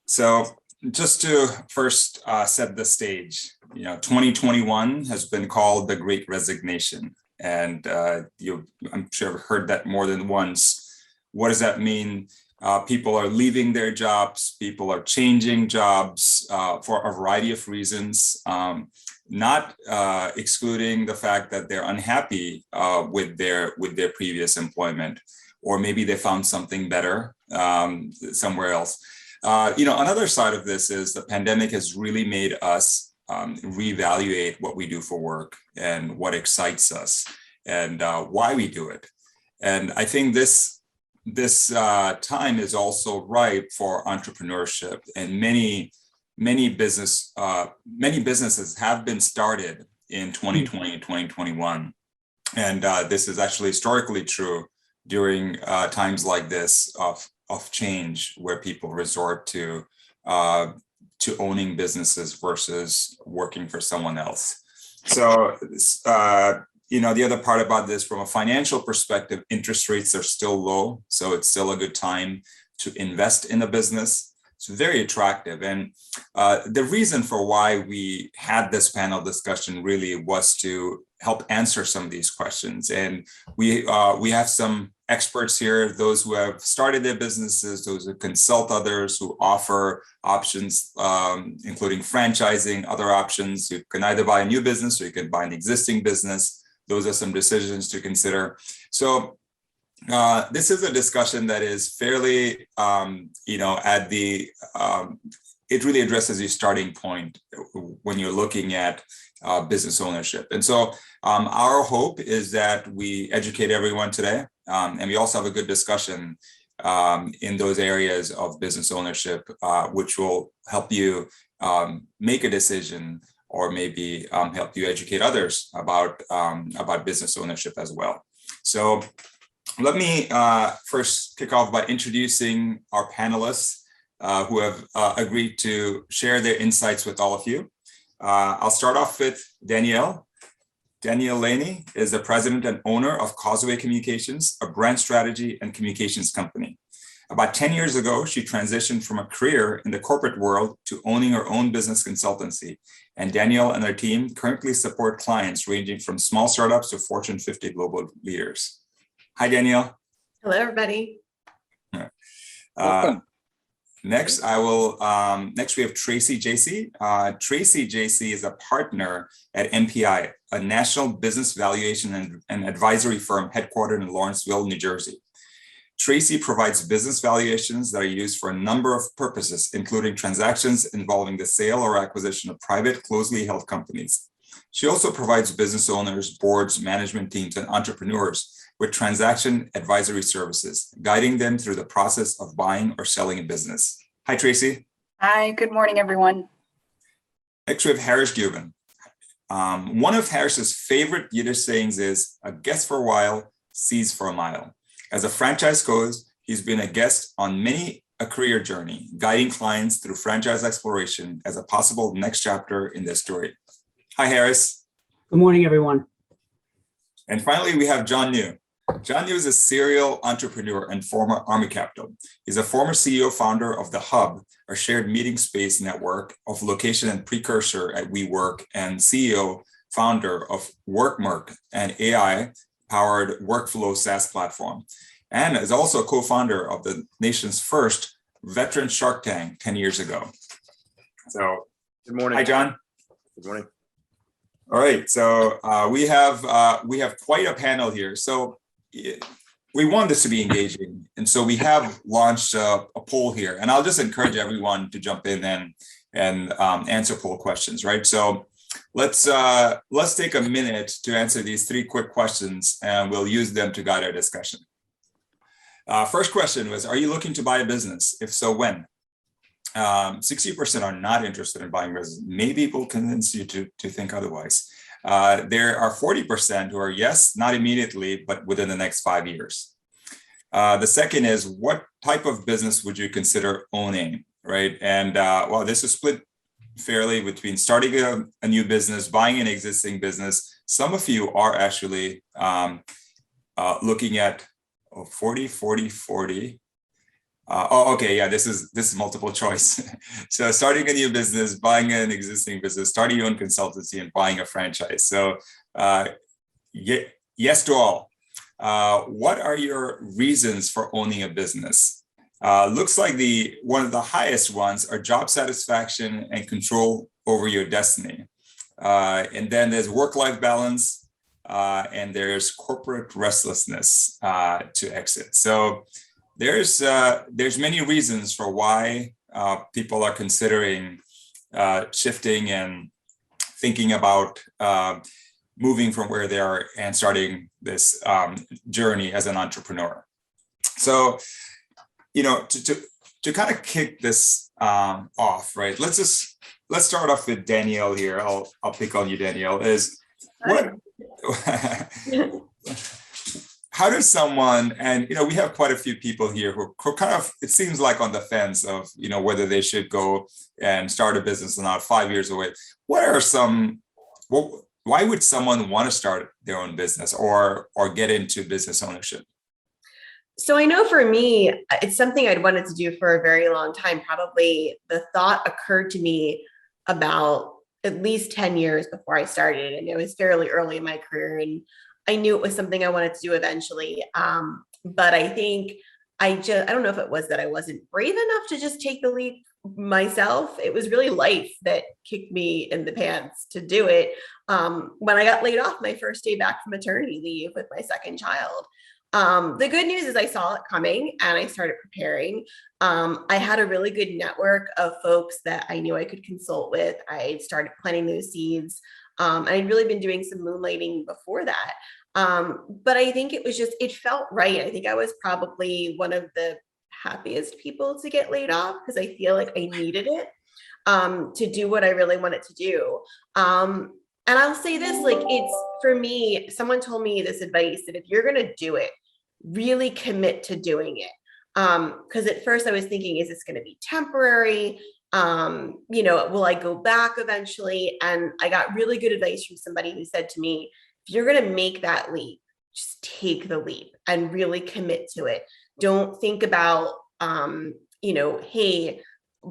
So just to first set the stage, 2021 has been called the Great Resignation. And I'm sure I've heard that more than once. What does that mean? People are leaving their jobs, people are changing jobs for a variety of reasons, not excluding the fact that they're unhappy with their previous employment, or maybe they found something better somewhere else. Another side of this is the pandemic has really made us reevaluate what we do for work and what excites us and why we do it. And I think this time is also ripe for entrepreneurship, and many businesses have been started in 2020 and 2021. And this is actually historically true during times like this of change, where people resort to owning businesses versus working for someone else. So, the other part about this, from a financial perspective, interest rates are still low. So it's still a good time to invest in a business. It's very attractive. And the reason for why we had this panel discussion really was to help answer some of these questions. And we have some experts here, those who have started their businesses, those who consult others, who offer options, including franchising, other options. You can either buy a new business or you can buy an existing business. Those are some decisions to consider. So this is a discussion that is fairly, at the, it really addresses your starting point when you're looking at business ownership. And so our hope is that we educate everyone today, and we also have a good discussion in those areas of business ownership, which will help you make a decision, or maybe help you educate others about business ownership as well. So let me first kick off by introducing our panelists who have agreed to share their insights with all of you. I'll start off with Danielle. Danielle Leheny is the president and owner of Causeway Communications, a brand strategy and communications company. About 10 years ago, she transitioned from a career in the corporate world to owning her own business consultancy. And Danielle and her team currently support clients ranging from small startups to Fortune 50 global leaders. Hi, Danielle. Hello, everybody. Next, next we have Tracy Jasey. Tracy Jasey is a partner at MPI, a national business valuation and advisory firm headquartered in Lawrenceville, New Jersey. Tracy provides business valuations that are used for a number of purposes, including transactions involving the sale or acquisition of private, closely held companies. She also provides business owners, boards, management teams, and entrepreneurs with transaction advisory services, guiding them through the process of buying or selling a business. Hi, Tracy. Hi, good morning, everyone. Next, we have Harris Gubin. One of Harris's favorite Yiddish sayings is, "A guest for a while, sees for a mile." As a franchise coach, he's been a guest on many a career journey, guiding clients through franchise exploration as a possible next chapter in their story. Hi, Harris. Good morning, everyone. And finally, we have John New. John New is a serial entrepreneur and former Army captain. He's a former CEO founder of The Hub, a shared meeting space network of location and precursor at WeWork, and CEO founder of WorkMerk, an AI-powered workflow SaaS platform, and is also a co-founder of the nation's first veteran Shark Tank 10 years ago. So, good morning. Hi, John. Good morning. All right, so we have quite a panel here. So we want this to be engaging, and so we have launched a poll here, and I'll just encourage everyone to jump in and answer poll questions, right? So let's take a minute to answer these three quick questions, and we'll use them to guide our discussion. First question was, are you looking to buy a business? If so, when? 60% are not interested in buying business. Maybe we'll convince you to think otherwise. There are 40% who are yes, not immediately, but within the next 5 years. The second is, what type of business would you consider owning, right? And well, this is split fairly between starting a new business, buying an existing business. Some of you are actually looking at 40, 40, 40. Okay, yeah, this is multiple choice. So starting a new business, buying an existing business, starting your own consultancy, and buying a franchise. So uh, yes to all. What are your reasons for owning a business? Looks like one of the highest ones are job satisfaction and control over your destiny. And then there's work-life balance, and there's corporate restlessness to exit. So there's many reasons for why people are considering shifting and thinking about moving from where they are and starting this journey as an entrepreneur. So, to kind of kick this off, right? Let's start off with Danielle here. I'll pick on you, Danielle. What? How does someone, and we have quite a few people here who kind of, it seems like on the fence of whether they should go and start a business or not, 5 years away. What are some? Why would someone want to start their own business or get into business ownership? So I know for me, it's something I'd wanted to do for a very long time. Probably the thought occurred to me about at least 10 years before I started, and it was fairly early in my career, and I knew it was something I wanted to do eventually. But I think I don't know if it was that I wasn't brave enough to just take the leap myself. It was really life that kicked me in the pants to do it. When I got laid off my first day back from maternity leave with my second child. The good news is I saw it coming and I started preparing. I had a really good network of folks that I knew I could consult with. I started planting those seeds. I'd really been doing some moonlighting before that. But I think it felt right. I think I was probably one of the happiest people to get laid off because I feel like I needed it to do what I really wanted to do. And I'll say this, like, it's for me, someone told me this advice that if you're going to do it, really commit to doing it. Because at first I was thinking, is this going to be temporary? Will I go back eventually? And I got really good advice from somebody who said to me, if you're going to make that leap, just take the leap and really commit to it. Don't think about, hey,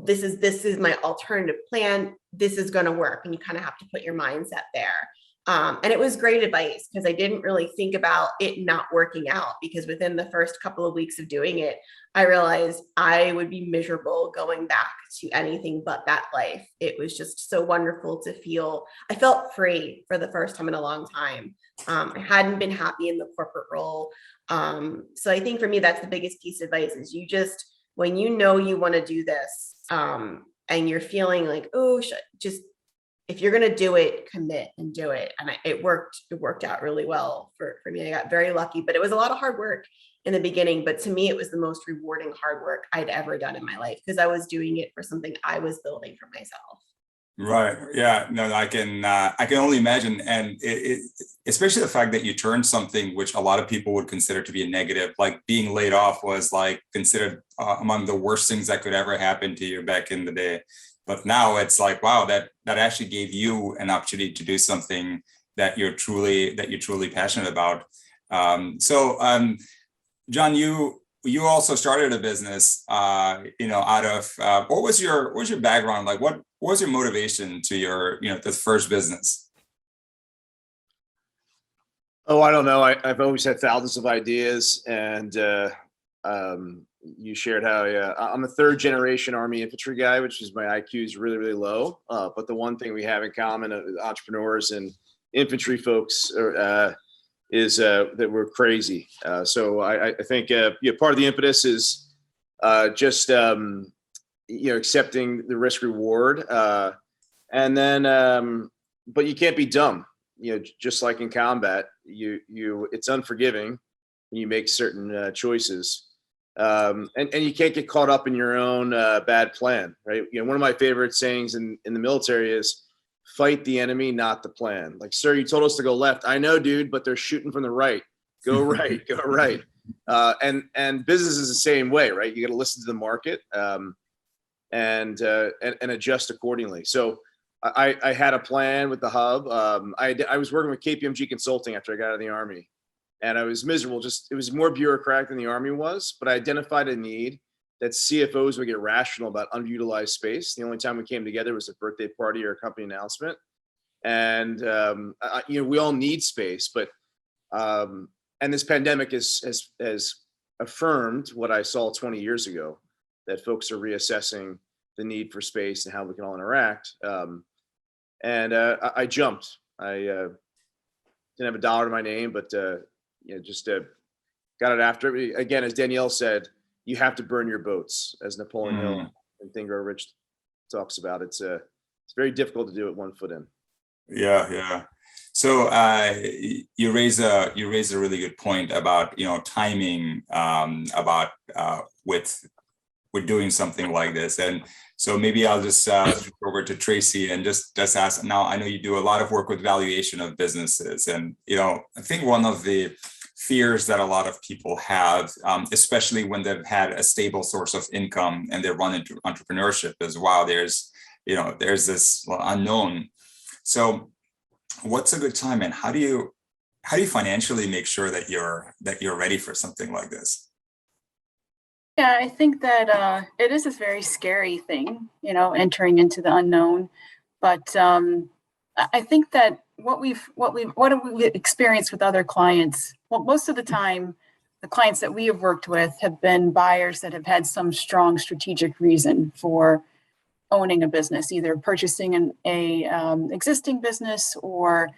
this is my alternative plan. This is going to work. And you kind of have to put your mindset there. And it was great advice because I didn't really think about it not working out, because within the first couple of weeks of doing it, I realized I would be miserable going back to anything but that life. It was just so wonderful to feel. I felt free for the first time in a long time. I hadn't been happy in the corporate role. So I think for me, that's the biggest piece of advice is when you know you want to do this and you're feeling like, oh, if you're going to do it, commit and do it. And it worked out really well for me. I got very lucky, but it was a lot of hard work in the beginning. But to me, it was the most rewarding hard work I'd ever done in my life because I was doing it for something I was building for myself. Right. Yeah. No, I can only imagine. And especially the fact that you turned something which a lot of people would consider to be a negative, like being laid off was like considered among the worst things that could ever happen to you back in the day. But now it's like, wow, that actually gave you an opportunity to do something that you're truly passionate about. John, you also started a business, out of what was your background? Like, what was your motivation to your, the first business? Oh, I don't know. I've always had thousands of ideas, and you shared how I'm a third generation Army infantry guy, which is my IQ is really, really low. But the one thing we have in common, entrepreneurs and infantry folks, is that we're crazy. So I think part of the impetus is just accepting the risk reward, and then but you can't be dumb. Just like in combat, it's unforgiving when you make certain choices. And you can't get caught up in your own bad plan, right? One of my favorite sayings in the military is fight the enemy, not the plan. Like, sir, you told us to go left. I know, dude, but they're shooting from the right. Go right, go right. And business is the same way, right? You got to listen to the market and adjust accordingly. So I had a plan with the hub. I was working with KPMG Consulting after I got out of the Army. And I was miserable. It was more bureaucratic than the Army was, but I identified a need that CFOs would get rational about underutilized space. The only time we came together was a birthday party or a company announcement. And, we all need space, but, and this pandemic has affirmed what I saw 20 years ago, that folks are reassessing the need for space and how we can all interact. I jumped. I didn't have a dollar to my name, but just got it after it. Again, as Danielle said, you have to burn your boats, as Napoleon Hill and Think Grow Rich talks about. It's very difficult to do it 1 foot in. Yeah. So you raise a really good point about timing, about with doing something like this. And so maybe I'll just throw over to Tracy and just ask. Now, I know you do a lot of work with valuation of businesses, and I think one of the fears that a lot of people have, especially when they've had a stable source of income and they run into entrepreneurship, is wow, there's this unknown. So what's a good time, and how do you financially make sure that you're ready for something like this? Yeah, I think that it is a very scary thing, entering into the unknown. But I think that what have we experienced with other clients? Well, most of the time, the clients that we have worked with have been buyers that have had some strong strategic reason for owning a business, either purchasing an existing business or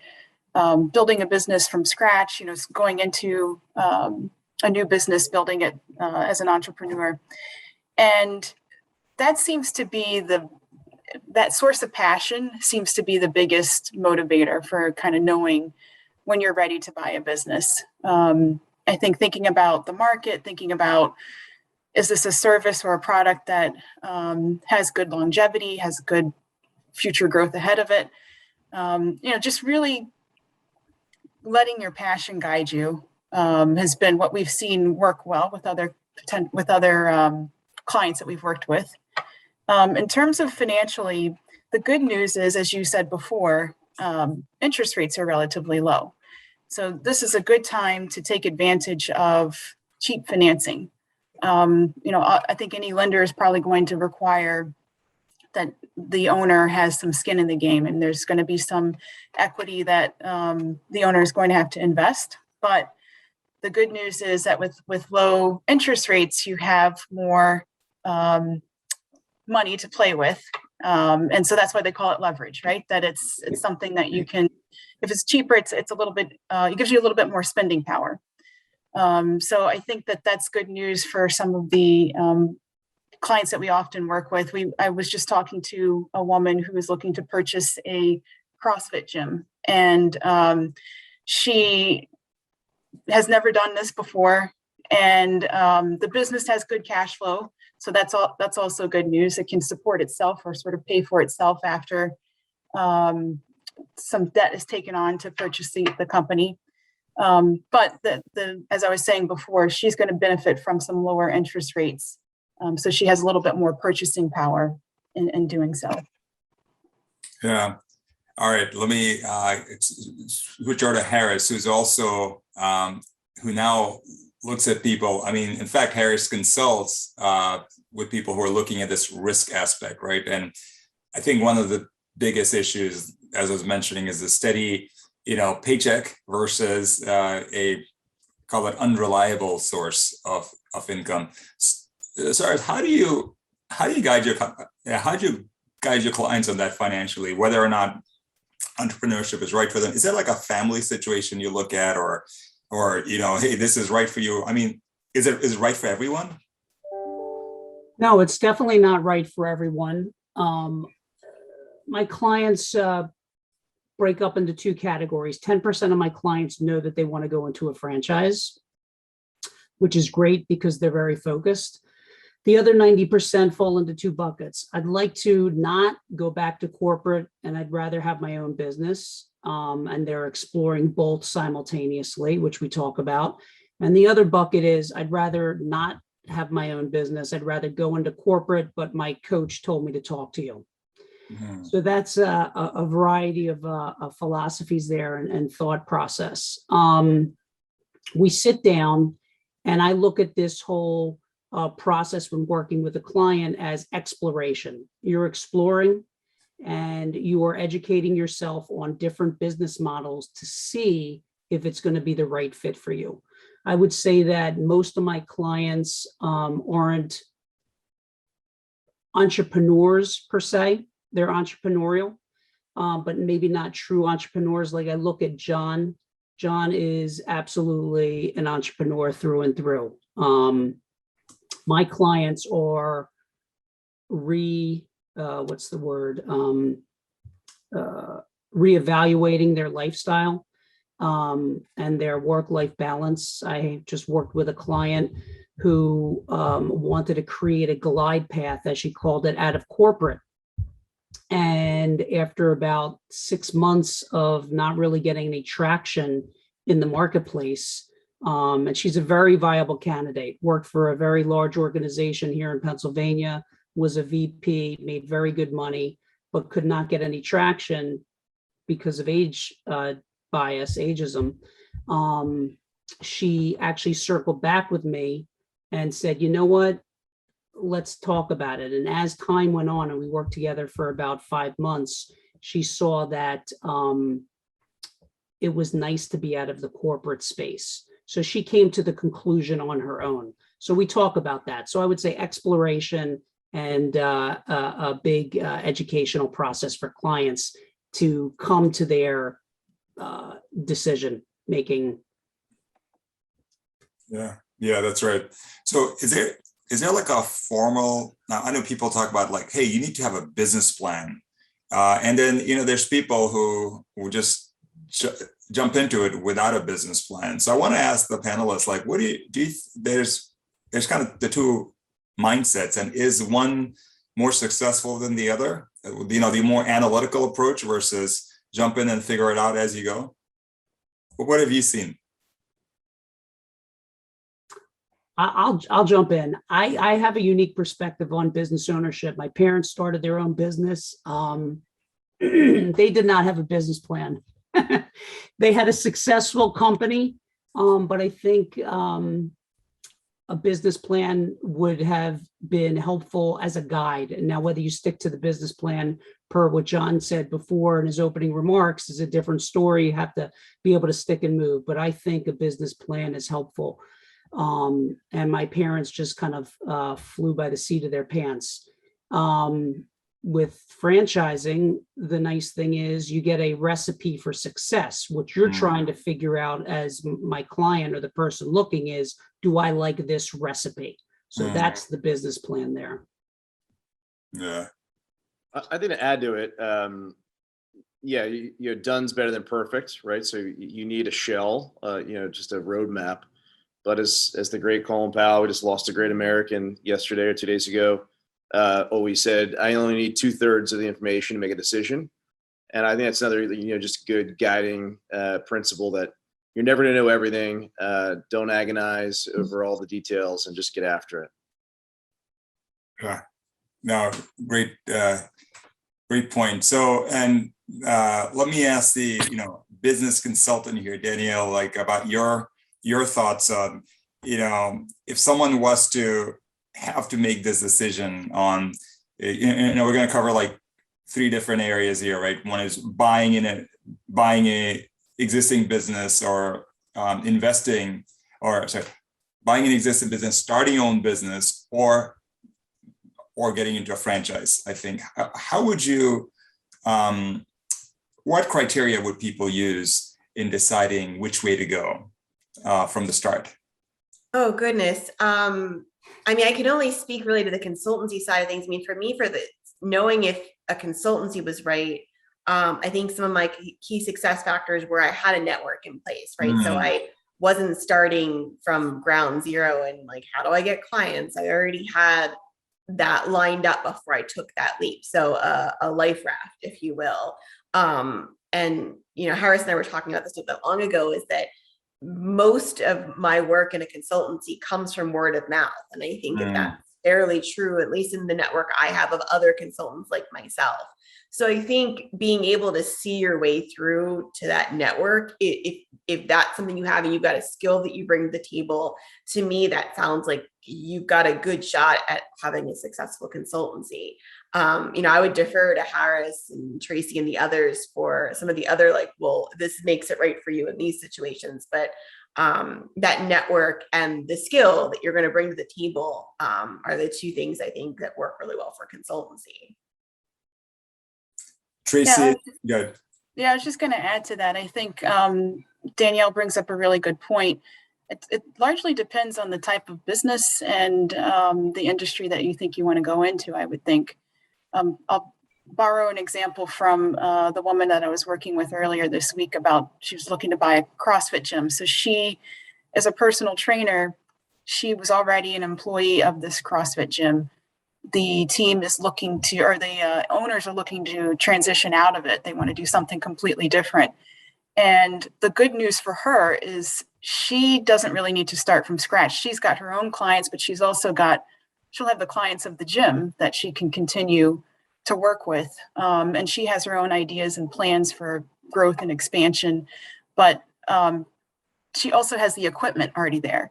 building a business from scratch, going into a new business, building it as an entrepreneur. And that seems to be that source of passion seems to be the biggest motivator for kind of knowing when you're ready to buy a business. I think thinking about the market, thinking about, is this a service or a product that has good longevity, has good future growth ahead of it? Just really letting your passion guide you has been what we've seen work well with other clients that we've worked with. In terms of financially, the good news is, as you said before, interest rates are relatively low. So this is a good time to take advantage of cheap financing. I think any lender is probably going to require that the owner has some skin in the game, and there's going to be some equity that the owner is going to have to invest. But the good news is that with low interest rates, you have more money to play with. And so that's why they call it leverage, right? That it's something that you can, if it's cheaper, it's a little bit, it gives you a little bit more spending power. So I think that that's good news for some of the clients that we often work with. I was just talking to a woman who was looking to purchase a CrossFit gym, and she has never done this before. And the business has good cash flow. So that's also good news. It can support itself or sort of pay for itself after some debt is taken on to purchase the company. But as I was saying before, she's going to benefit from some lower interest rates. So she has a little bit more purchasing power in doing so. Yeah. All right. Let me switch over to Harris, who's also who now looks at people. I mean, in fact, Harris consults with people who are looking at this risk aspect, right? And I think one of the biggest issues, as I was mentioning, is the steady, paycheck versus call it unreliable source of income. So how do you guide your clients on that financially, whether or not entrepreneurship is right for them? Is that like a family situation you look at, or hey, this is right for you? I mean, is it right for everyone? No, it's definitely not right for everyone. My clients break up into two categories. 10% of my clients know that they want to go into a franchise, which is great because they're very focused. The other 90% fall into two buckets. I'd like to not go back to corporate, and I'd rather have my own business. And they're exploring both simultaneously, which we talk about. And the other bucket is I'd rather not have my own business. I'd rather go into corporate, but my coach told me to talk to you. Mm-hmm. So that's a variety of philosophies there and thought process. We sit down and I look at this whole process when working with a client as exploration. You're exploring and you are educating yourself on different business models to see if it's going to be the right fit for you. I would say that most of my clients aren't entrepreneurs per se. They're entrepreneurial, but maybe not true entrepreneurs. Like I look at John. John is absolutely an entrepreneur through and through. My clients are reevaluating their lifestyle and their work-life balance. I just worked with a client who wanted to create a glide path, as she called it, out of corporate. And after about 6 months of not really getting any traction in the marketplace, and she's a very viable candidate, worked for a very large organization here in Pennsylvania, was a VP, made very good money, but could not get any traction because of age bias, ageism. She actually circled back with me and said, you know what, let's talk about it. And as time went on and we worked together for about 5 months, she saw that it was nice to be out of the corporate space. So she came to the conclusion on her own. So we talk about that. So I would say exploration and a big educational process for clients to come to their decision making. Yeah, that's right. So is there like a formal, now I know people talk about like, hey, you need to have a business plan. And then, there's people who just jump into it without a business plan. So I want to ask the panelists, like, what do you there's kind of the two mindsets, and is one more successful than the other? The more analytical approach versus jump in and figure it out as you go. What have you seen? I'll jump in. I have a unique perspective on business ownership. My parents started their own business. They did not have a business plan. They had a successful company, but I think a business plan would have been helpful as a guide. And now whether you stick to the business plan per what John said before in his opening remarks is a different story. You have to be able to stick and move. But I think a business plan is helpful. And my parents just kind of flew by the seat of their pants. With franchising, the nice thing is you get a recipe for success. What you're trying to figure out as my client or the person looking is, do I like this recipe? So that's the business plan there. Yeah. I think to add to it, done's better than perfect, right? So you need a shell, just a roadmap. But as the great Colin Powell, we just lost a great American yesterday or 2 days ago, always said, I only need 2/3 of the information to make a decision. And I think that's another, just good guiding principle, that you're never going to know everything. Don't agonize over all the details and just get after it. Yeah. No, great point. So, and let me ask the, business consultant here, Danielle, like about your thoughts on, if someone was to have to make this decision on, we're going to cover like 3 different areas here, right? One is buying a existing business, or buying an existing business, starting your own business, or getting into a franchise. I think, how would you, what criteria would people use in deciding which way to go from the start? Oh, goodness. I can only speak really to the consultancy side of things. For me, for the knowing if a consultancy was right, I think some of my key success factors were I had a network in place, right? So I wasn't starting from ground zero and like, how do I get clients? I already had that lined up before I took that leap. So a life raft, if you will. And, Harris and I were talking about this not that long ago, is that most of my work in a consultancy comes from word of mouth. And I think that that's fairly true, at least in the network I have of other consultants like myself. So I think being able to see your way through to that network, if that's something you have and you've got a skill that you bring to the table, to me, that sounds like you've got a good shot at having a successful consultancy. I would defer to Harris and Tracy and the others for some of the other, like, well, this makes it right for you in these situations. But that network and the skill that you're going to bring to the table are the two things I think that work really well for consultancy. Tracy, good. Yeah, I was just going to add to that. I think Danielle brings up a really good point. It largely depends on the type of business and the industry that you think you want to go into, I would think. I'll borrow an example from the woman that I was working with earlier this week about, she was looking to buy a CrossFit gym. So she, as a personal trainer, she was already an employee of this CrossFit gym. The team is looking to, or the owners are looking to transition out of it. They want to do something completely different. And the good news for her is she doesn't really need to start from scratch. She's got her own clients, but she'll have the clients of the gym that she can continue to work with. And she has her own ideas and plans for growth and expansion, but she also has the equipment already there.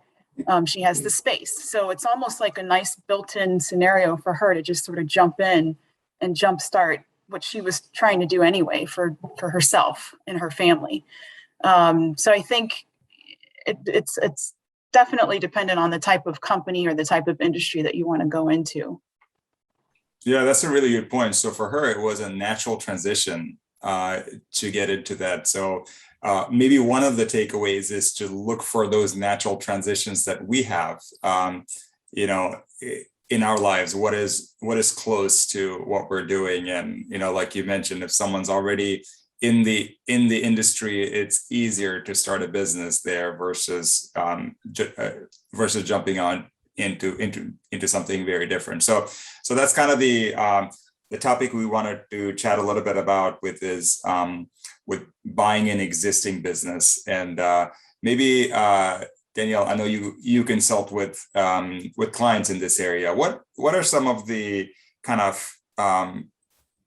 She has the space. So it's almost like a nice built-in scenario for her to just sort of jump in and jumpstart what she was trying to do anyway for herself and her family. So I think it's definitely dependent on the type of company or the type of industry that you want to go into. Yeah, that's a really good point. So for her, it was a natural transition to get into that. So maybe one of the takeaways is to look for those natural transitions that we have, in our lives. What is close to what we're doing, and like you mentioned, if someone's already in the industry, it's easier to start a business there versus jumping on into something very different. So that's kind of the topic we wanted to chat a little bit about with buying an existing business. And maybe Danielle, I know you consult with clients in this area. What are some of the kind of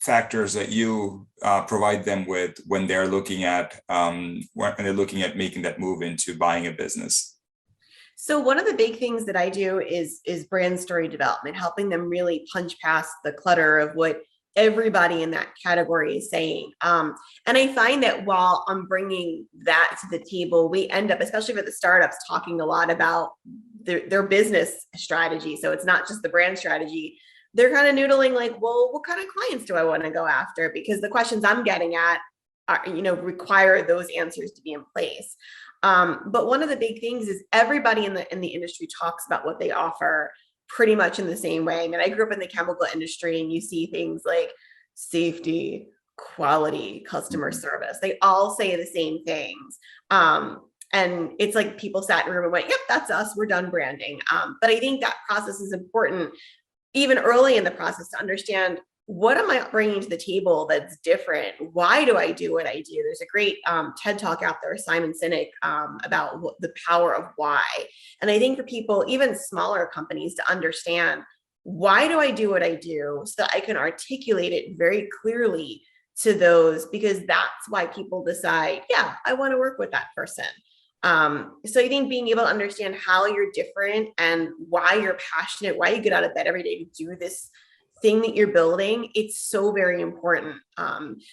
factors that you provide them with when they're looking at making that move into buying a business? So one of the big things that I do is brand story development, helping them really punch past the clutter of what everybody in that category is saying. And I find that while I'm bringing that to the table, we end up, especially for the startups, talking a lot about their business strategy. So it's not just the brand strategy. They're kind of noodling like, well, what kind of clients do I want to go after? Because the questions I'm getting at are, require those answers to be in place. But one of the big things is everybody in the industry talks about what they offer pretty much in the same way. I mean, I grew up in the chemical industry, and you see things like safety, quality, customer service. They all say the same things. And it's like people sat in a room and went, yep, that's us. We're done branding. But I think that process is important, even early in the process, to understand, what am I bringing to the table that's different? Why do I do what I do? There's a great TED Talk out there, Simon Sinek, about the power of why. And I think for people, even smaller companies, to understand, why do I do what I do, so that I can articulate it very clearly to those, because that's why people decide, yeah, I want to work with that person. So I think being able to understand how you're different and why you're passionate, why you get out of bed every day to do this thing that you're building, it's so very important.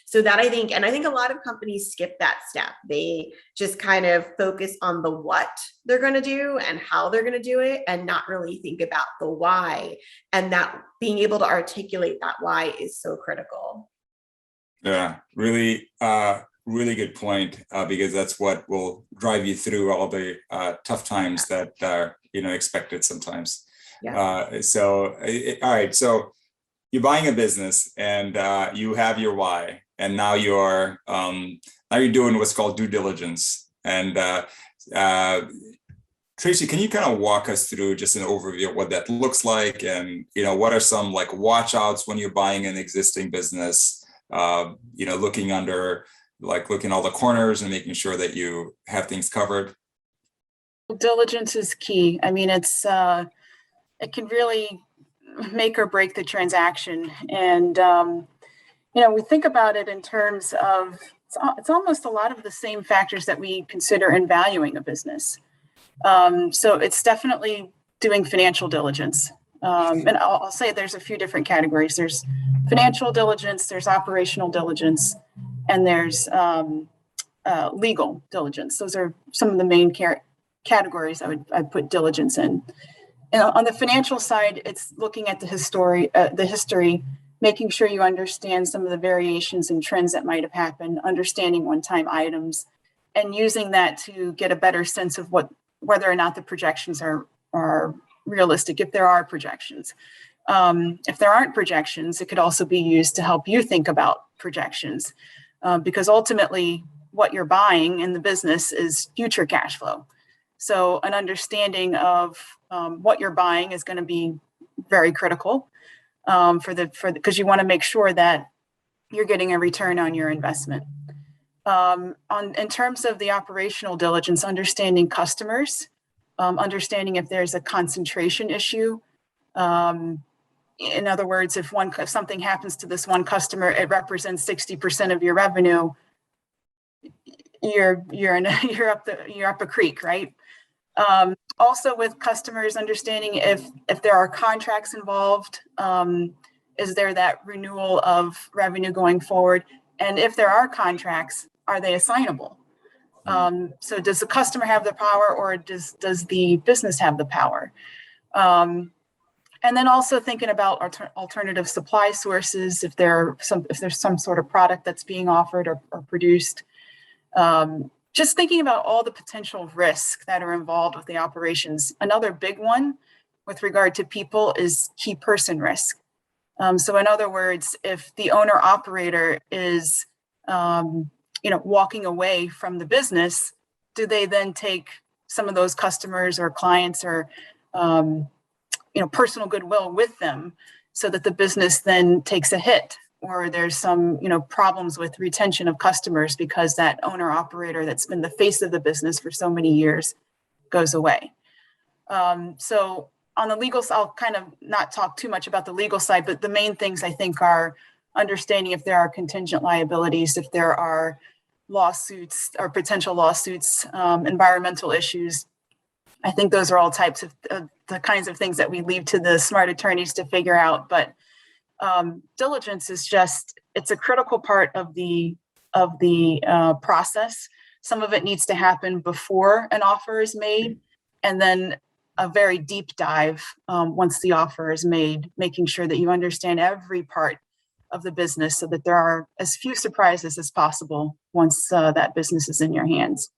So that I think a lot of companies skip that step. They just kind of focus on the what they're going to do and how they're going to do it, and not really think about the why. And that being able to articulate that why is so critical. Yeah, really, really good point, because that's what will drive you through all the tough times that are, expected sometimes. Yeah. All right. So you're buying a business, and you have your why, and now you're doing what's called due diligence. And Tracy, can you kind of walk us through just an overview of what that looks like, and what are some like watch outs when you're buying an existing business? Looking all the corners and making sure that you have things covered. Diligence is key. I mean, it can really make or break the transaction. And, we think about it in terms of, it's almost a lot of the same factors that we consider in valuing a business. So it's definitely doing financial diligence. And I'll say there's a few different categories. There's financial diligence, there's operational diligence, and there's legal diligence. Those are some of the main categories I'd put diligence in. And on the financial side, it's looking at the history, making sure you understand some of the variations and trends that might have happened, understanding one-time items, and using that to get a better sense of whether or not the projections are realistic, if there are projections. If there aren't projections, it could also be used to help you think about projections, because ultimately what you're buying in the business is future cash flow. So an understanding of what you're buying is going to be very critical because you want to make sure that you're getting a return on your investment. In terms of the operational diligence, understanding customers, understanding if there's a concentration issue. In other words, if something happens to this one customer, it represents 60% of your revenue. You're up a creek, right? Also with customers, understanding if there are contracts involved, is there that renewal of revenue going forward? And if there are contracts, are they assignable? So does the customer have the power, or does the business have the power? And then also thinking about alternative supply sources, if there's some sort of product that's being offered or produced. Just thinking about all the potential risks that are involved with the operations. Another big one with regard to people is key person risk. So in other words, if the owner operator is walking away from the business, do they then take some of those customers or clients or personal goodwill with them, so that the business then takes a hit, or there's some problems with retention of customers because that owner operator that's been the face of the business for so many years goes away. So on the legal side, I'll kind of not talk too much about the legal side, but the main things I think are understanding if there are contingent liabilities, if there are lawsuits or potential lawsuits, environmental issues. I think those are all types of the kinds of things that we leave to the smart attorneys to figure out. But diligence is it's a critical part of the process. Some of it needs to happen before an offer is made, and then a very deep dive once the offer is made, making sure that you understand every part of the business so that there are as few surprises as possible once that business is in your hands.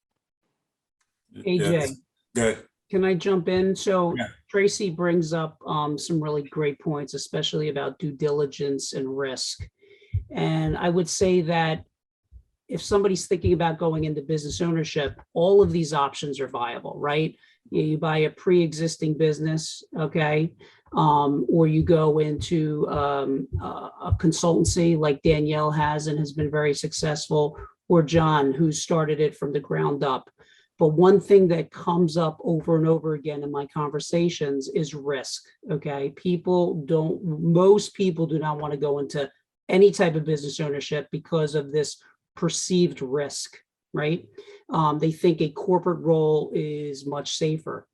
AJ, Good. can I jump in? So Yeah. Tracy brings up some really great points, especially about due diligence and risk. And I would say that if somebody's thinking about going into business ownership, all of these options are viable, right? You buy a pre-existing business, okay? Or you go into a consultancy like Danielle has and has been very successful, or John, who started it from the ground up. But one thing that comes up over and over again in my conversations is risk, okay? Most people do not want to go into any type of business ownership because of this perceived risk, right? They think a corporate role is much safer,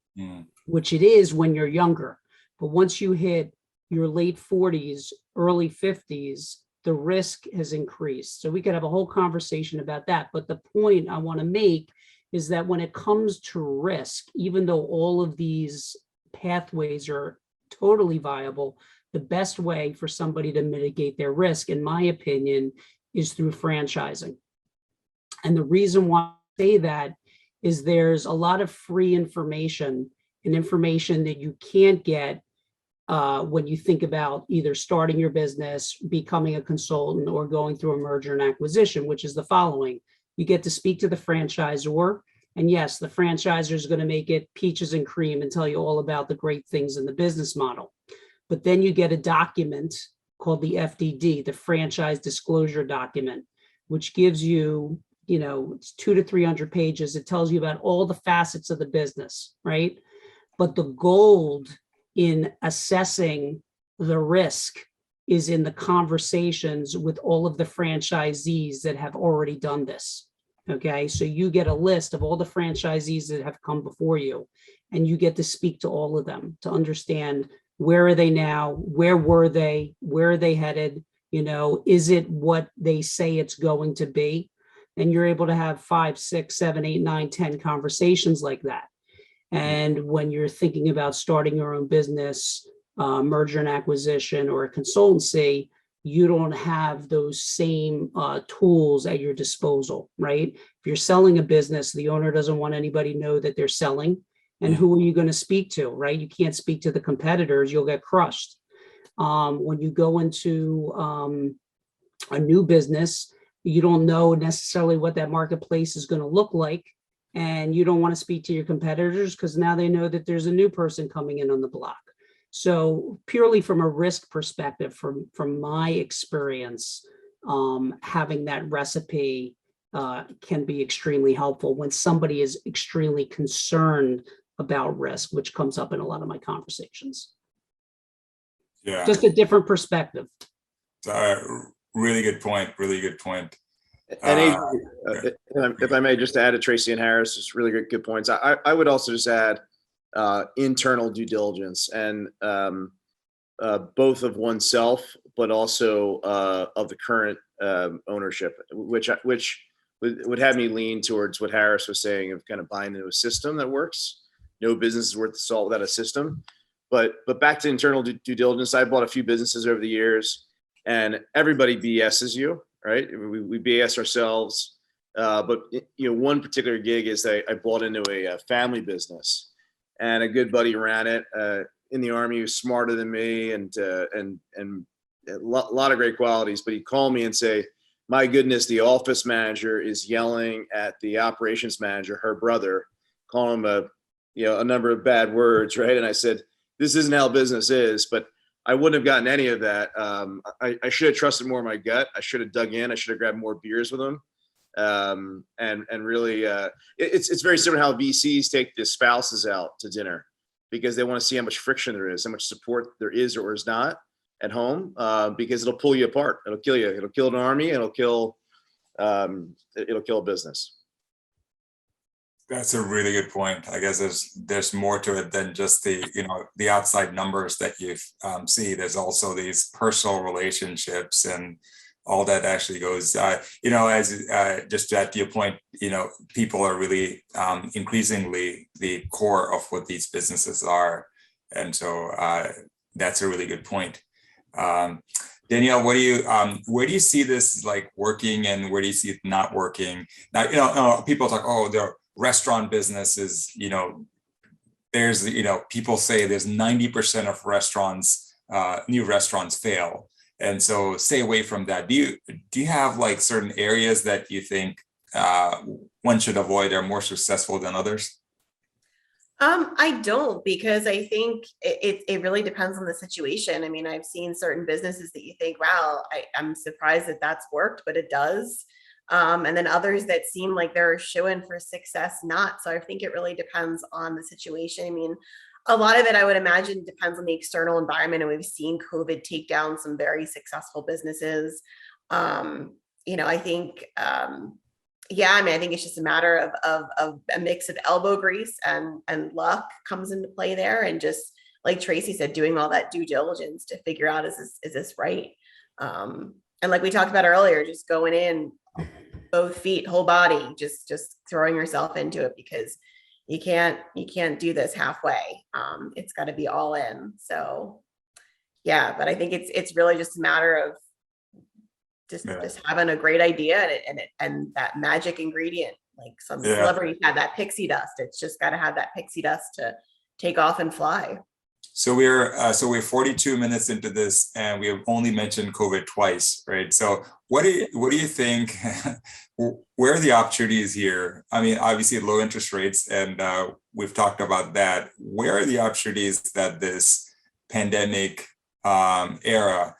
which it is when you're younger. But once you hit your late 40s, early 50s, the risk has increased. So we could have a whole conversation about that. But the point I want to make is that when it comes to risk, even though all of these pathways are totally viable, the best way for somebody to mitigate their risk, in my opinion, is through franchising. And the reason why I say that is there's a lot of free information and information that you can't get when you think about either starting your business, becoming a consultant, or going through a merger and acquisition, which is the following. You get to speak to the franchisor, and yes, the franchisor is going to make it peaches and cream and tell you all about the great things in the business model. But then you get a document called the FDD, the franchise disclosure document, which gives you, it's 200 to 300 pages. It tells you about all the facets of the business, right? But the gold in assessing the risk is in the conversations with all of the franchisees that have already done this. Okay, so you get a list of all the franchisees that have come before you, and you get to speak to all of them to understand where are they now, where were they, where are they headed, is it what they say it's going to be? And you're able to have 5, 6, 7, 8, 9, 10 conversations like that. And when you're thinking about starting your own business, merger and acquisition, or a consultancy, you don't have those same tools at your disposal, right? If you're selling a business, the owner doesn't want anybody to know that they're selling. And who are you going to speak to, right? You can't speak to the competitors, you'll get crushed. When you go into a new business, you don't know necessarily what that marketplace is going to look like. And you don't want to speak to your competitors because now they know that there's a new person coming in on the block. So purely from a risk perspective, from my experience, having that recipe can be extremely helpful when somebody is extremely concerned about risk, which comes up in a lot of my conversations. Yeah. Just a different perspective. Really good point. Really good point. And if I may just add to Tracy and Harris, just really good points. I would also just add internal due diligence, and both of oneself, but also of the current ownership, which would have me lean towards what Harris was saying of kind of buying into a system that works. No business is worth the salt without a system. But back to internal due diligence, I bought a few businesses over the years, and everybody BS's you, right? We BS ourselves. But one particular gig is that I bought into a family business, and a good buddy ran it in the Army. He was smarter than me, and a lot of great qualities. But he'd call me and say, "My goodness, the office manager is yelling at the operations manager, her brother, calling him a number of bad words," right? And I said, "This isn't how business is." But I wouldn't have gotten any of that. I should have trusted more my gut. I should have dug in. I should have grabbed more beers with him. And really, it's very similar how VCs take the spouses out to dinner because they want to see how much friction there is, how much support there is or is not at home, because it'll pull you apart. It'll kill you. It'll kill an army. It'll kill a business. That's a really good point. I guess there's more to it than just the outside numbers that you see. There's also these personal relationships and all that actually goes, as just at your point, people are really increasingly the core of what these businesses are. And so that's a really good point. Danielle, where do you see this like working and where do you see it not working? Now, people talk, oh, the restaurant business is, there's, people say there's 90% of restaurants, new restaurants fail. And so stay away from that. Do you have like certain areas that you think one should avoid are more successful than others? I don't, because I think it really depends on the situation. I mean, I've seen certain businesses that you think, wow, I'm surprised that that's worked, but it does. And then others that seem like they're shoo-in for success, not. So I think it really depends on the situation. I mean, a lot of it, I would imagine, depends on the external environment. And we've seen COVID take down some very successful businesses. I think, I think it's just a matter of a mix of elbow grease and luck comes into play there. And just like Tracy said, doing all that due diligence to figure out, is this right? And like we talked about earlier, just going in both feet, whole body, just throwing yourself into it, because you can't do this halfway. It's got to be all in. So yeah, but I think it's really just a matter of just having a great idea and that magic ingredient. Like some celebrities have that pixie dust. It's just got to have that pixie dust to take off and fly. So we're 42 minutes into this, and we have only mentioned COVID twice, right? So what do you think? Where are the opportunities here? I mean, obviously low interest rates, and we've talked about that. Where are the opportunities that this pandemic era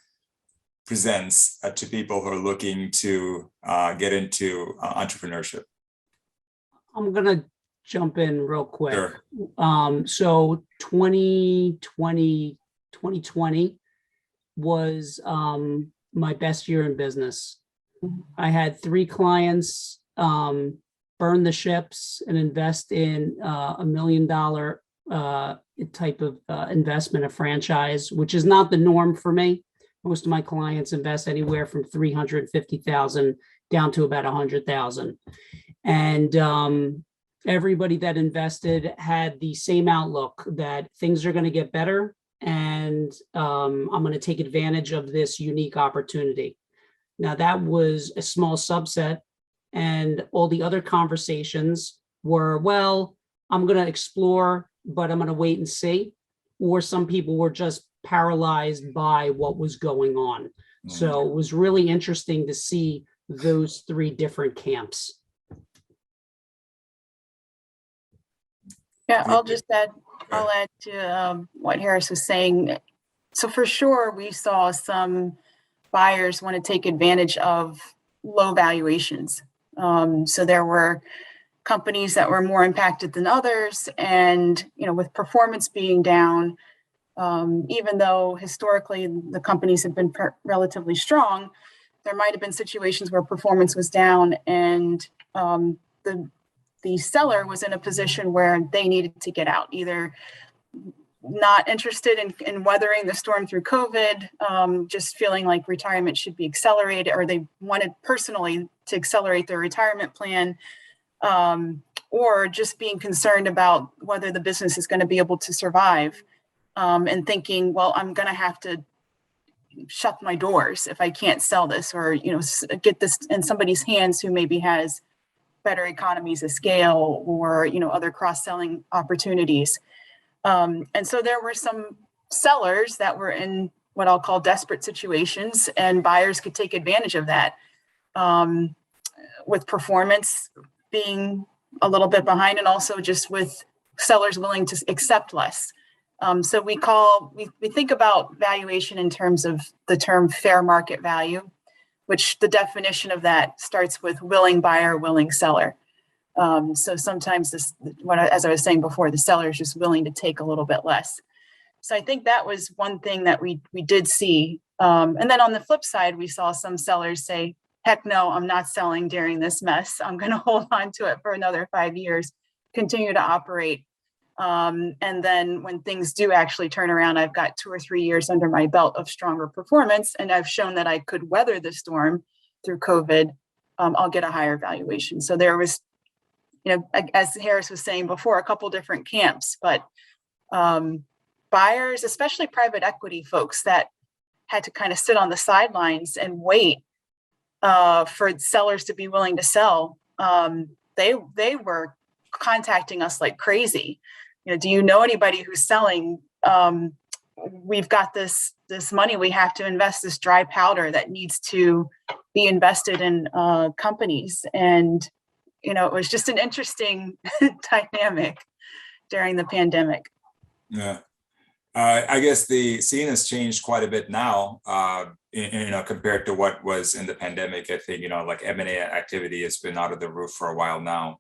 presents to people who are looking to get into entrepreneurship? I'm gonna jump in real quick. Sure. So 2020 was my best year in business. I had 3 clients burn the ships and invest in $1 million type of investment, a franchise, which is not the norm for me. Most of my clients invest anywhere from 350,000 down to about 100,000. And everybody that invested had the same outlook that things are going to get better, and I'm going to take advantage of this unique opportunity. Now, that was a small subset, and all the other conversations were, well, I'm going to explore, but I'm going to wait and see. Or some people were just paralyzed by what was going on. So it was really interesting to see those 3 different camps. Yeah, I'll add to what Harris was saying. So for sure, we saw some buyers want to take advantage of low valuations. So there were companies that were more impacted than others. And, with performance being down, even though historically the companies have been relatively strong, there might have been situations where performance was down, and the seller was in a position where they needed to get out, either not interested in weathering the storm through COVID, just feeling like retirement should be accelerated, or they wanted personally to accelerate their retirement plan, or just being concerned about whether the business is going to be able to survive, and thinking, well, I'm going to have to shut my doors if I can't sell this, or, get this in somebody's hands who maybe has better economies of scale, or, other cross-selling opportunities. And so there were some sellers that were in what I'll call desperate situations, and buyers could take advantage of that, with performance being a little bit behind, and also just with sellers willing to accept less. So we think about valuation in terms of the term fair market value, which the definition of that starts with willing buyer, willing seller. So sometimes as I was saying before, the seller is just willing to take a little bit less. So I think that was one thing that we did see. And then on the flip side, we saw some sellers say, heck no, I'm not selling during this mess. I'm going to hold on to it for another 5 years, continue to operate. And then when things do actually turn around, I've got 2 or 3 years under my belt of stronger performance, and I've shown that I could weather the storm through COVID, I'll get a higher valuation. So there was, as Harris was saying before, a couple different camps, but buyers, especially private equity folks that had to kind of sit on the sidelines and wait for sellers to be willing to sell, they were contacting us like crazy. Do you know anybody who's selling? We've got this money we have to invest, this dry powder that needs to be invested in companies. And, it was just an interesting dynamic during the pandemic. Yeah. I guess the scene has changed quite a bit now, compared to what was in the pandemic. I think, like M&A activity has been out of the roof for a while now.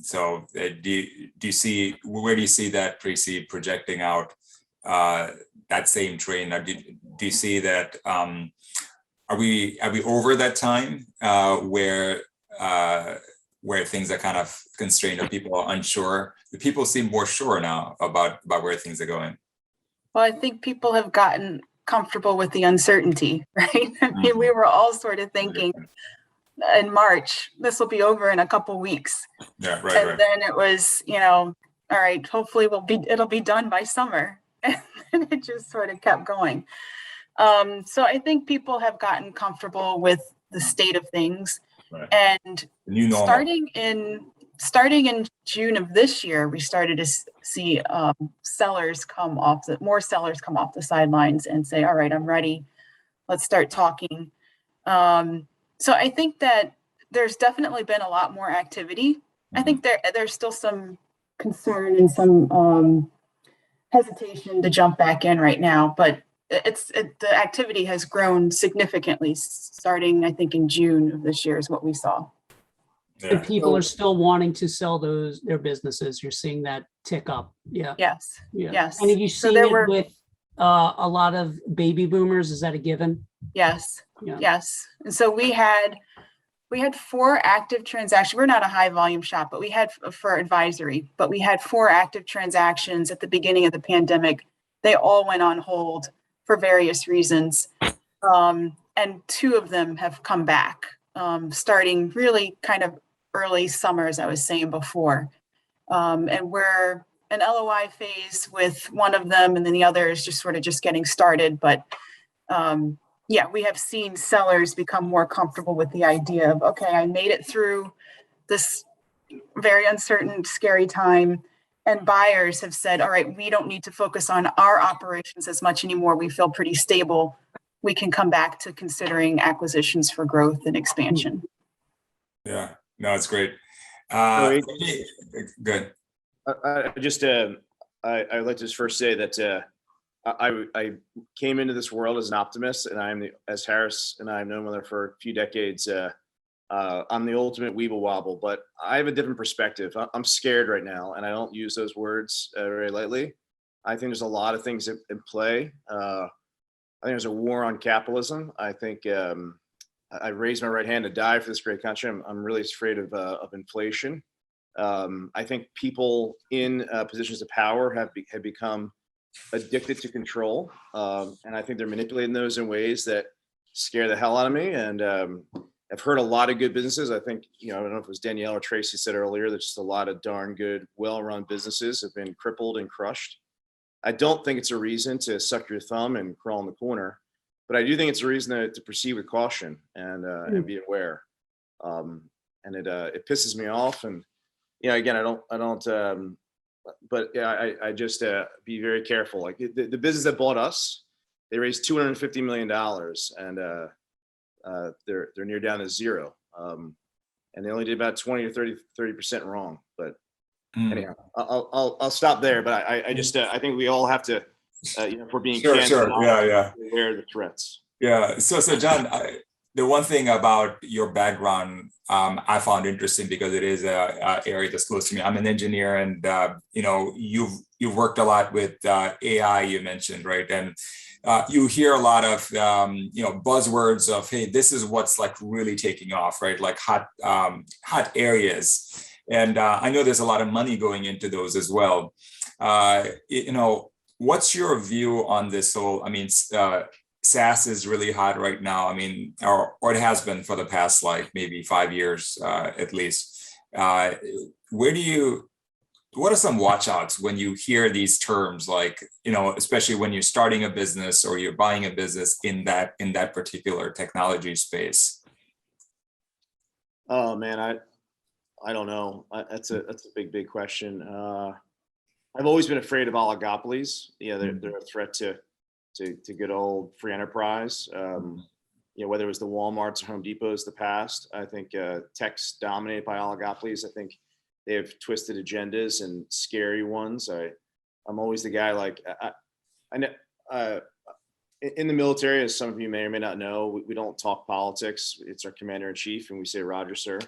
So do you see, where do you see that, Tracy, projecting out that same train? Or do you see that, are we over that time where things are kind of constrained, or people are unsure? The people seem more sure now about where things are going. Well, I think people have gotten comfortable with the uncertainty, right? I mean, we were all sort of thinking in March, this will be over in a couple weeks. Yeah, right. And then it was, all right, hopefully it'll be done by summer. And then it just sort of kept going. So I think people have gotten comfortable with the state of things. Right. And starting in June of this year, we started to see more sellers come off the sidelines and say, all right, I'm ready. Let's start talking. So I think that there's definitely been a lot more activity. I think there's still some concern and some hesitation to jump back in right now, but the activity has grown significantly starting, I think, in June of this year is what we saw. Yeah. And people are still wanting to sell their businesses. You're seeing that tick up. Yeah. Yes. Yeah. Yes. And you So see there it were- with a lot of baby boomers. Is that a given? Yes. Yeah. Yes. And so we had 4 active transactions. We're not a high volume shop, but we had for advisory, but we had 4 active transactions at the beginning of the pandemic. They all went on hold for various reasons. And 2 of them have come back, starting really kind of early summer, as I was saying before. And we're an LOI phase with one of them, and then the other is just sort of just getting started. But yeah, we have seen sellers become more comfortable with the idea of, okay, I made it through this very uncertain, scary time. And buyers have said, all right, we don't need to focus on our operations as much anymore. We feel pretty stable. We can come back to considering acquisitions for growth and expansion. Yeah, no, it's great. Great. Good. I just I'd like to just first say that I came into this world as an optimist, and as Harris and I have known one another for a few decades. I'm the ultimate weeble wobble, but I have a different perspective. I'm scared right now, and I don't use those words very lightly. I think there's a lot of things in play. I think there's a war on capitalism. I think I raised my right hand to die for this great country. I'm really afraid of inflation. I think people in positions of power have become addicted to control, and I think they're manipulating those in ways that scare the hell out of me. And I've heard a lot of good businesses. I think, I don't know if it was Danielle or Tracy said earlier, that just a lot of darn good, well-run businesses have been crippled and crushed. I don't think it's a reason to suck your thumb and crawl in the corner, but I do think it's a reason to proceed with caution and be aware. And it pisses me off. And again, but yeah, I just be very careful. Like the business that bought us, they raised $250 million, and they're near down to zero. And they only did about 20 or 30% wrong. But anyhow, I'll stop there. But I just I think we all have to, if we're being Sure, yeah, aware of the threats. Yeah. So John, the one thing about your background I found interesting, because it is a area that's close to me. I'm an engineer, and you've worked a lot with AI. You mentioned, right? And you hear a lot of buzzwords of, hey, this is what's like really taking off, right? Like hot areas. And I know there's a lot of money going into those as well. What's your view on this whole? I mean, SaaS is really hot right now. I mean, or it has been for the past like maybe 5 years at least. What are some watchouts when you hear these terms, like, especially when you're starting a business or you're buying a business in that particular technology space? Oh man, I don't know. That's a big question. I've always been afraid of oligopolies. They're a threat to good old free enterprise. Whether it was the Walmarts or Home Depots of the past, I think tech's dominated by oligopolies. I think they have twisted agendas and scary ones. I'm always the guy, like, I know in the military, as some of you may or may not know, we don't talk politics. It's our commander in chief, and we say, "Roger, sir."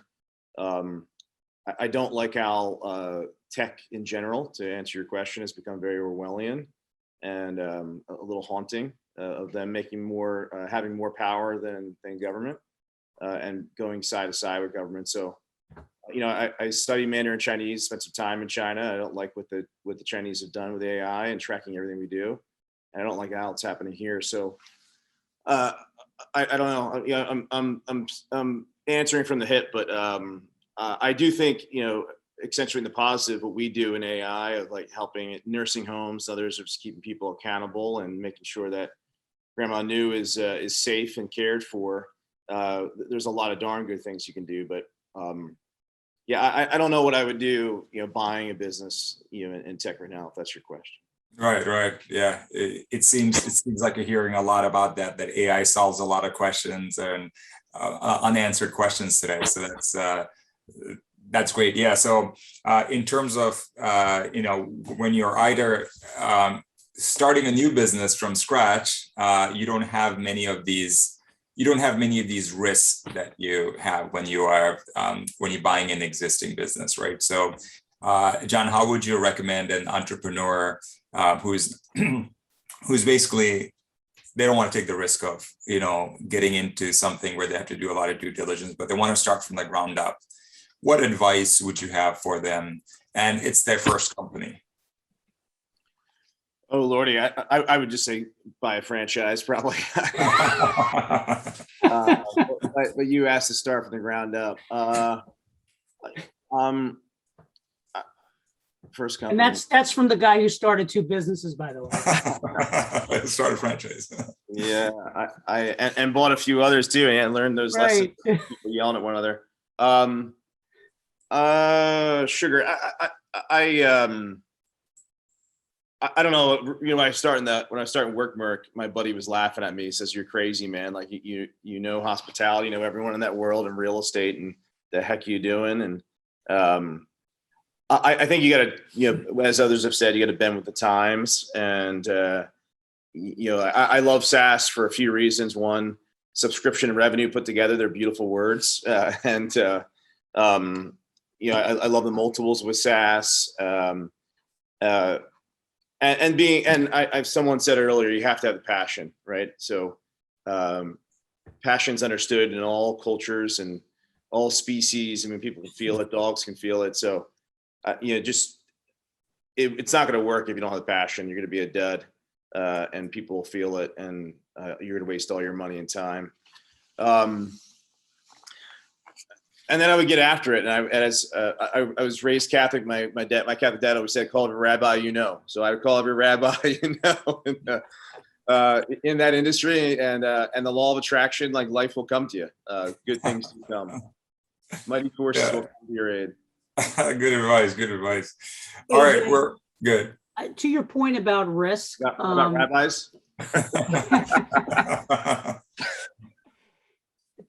I don't like how tech in general, to answer your question, has become very Orwellian and a little haunting of them making having more power than government and going side to side with government. So, I study Mandarin Chinese, spent some time in China. I don't like what the Chinese have done with AI and tracking everything we do. And I don't like how it's happening here. So I don't know. I'm answering from the hip, but I do think, accentuating the positive, what we do in AI, of like helping nursing homes, others are just keeping people accountable and making sure that Grandma New is safe and cared for. There's a lot of darn good things you can do, but I don't know what I would do, buying a business, in tech right now, if that's your question. Right. Yeah. It seems like you're hearing a lot about that AI solves a lot of questions and unanswered questions today. So that's great. Yeah. So in terms of, when you're either starting a new business from scratch, you don't have many of these risks that you have when you're buying an existing business, right? So, John, how would you recommend an entrepreneur who's who's basically, they don't want to take the risk of, getting into something where they have to do a lot of due diligence, but they want to start from the ground up. What advice would you have for them? And it's their first company. Oh Lordy, I would just say buy a franchise probably. But you asked to start from the ground up. First company. And that's from the guy who started 2 businesses, by the way. Start a franchise. Yeah, I bought a few others too, and learned those lessons. Right. People yelling at one another. Sugar. I don't know. When I started work Merck, my buddy was laughing at me. He says, "You're crazy, man. Like you know hospitality, you know everyone in that world and real estate, and the heck you doing?" And I think you got to, as others have said, you got to bend with the times. And I love SaaS for a few reasons. One, subscription and revenue put together, they're beautiful words, and I love the multiples with SaaS. Someone said earlier, you have to have the passion, right? So passion's understood in all cultures and all species. I mean, people can feel it, dogs can feel it. So, it's not going to work if you don't have the passion. You're going to be a dud, and people will feel it, and you're going to waste all your money and time. And then I would get after it. And I was raised Catholic. My Catholic dad always said, "Call every rabbi you know." So I would call every rabbi in that industry. And the law of attraction, like life will come to you. Good things to come. Mighty forces will come to your aid. Good advice. Good advice. All right, we're good. To your point about risk. About rabbis.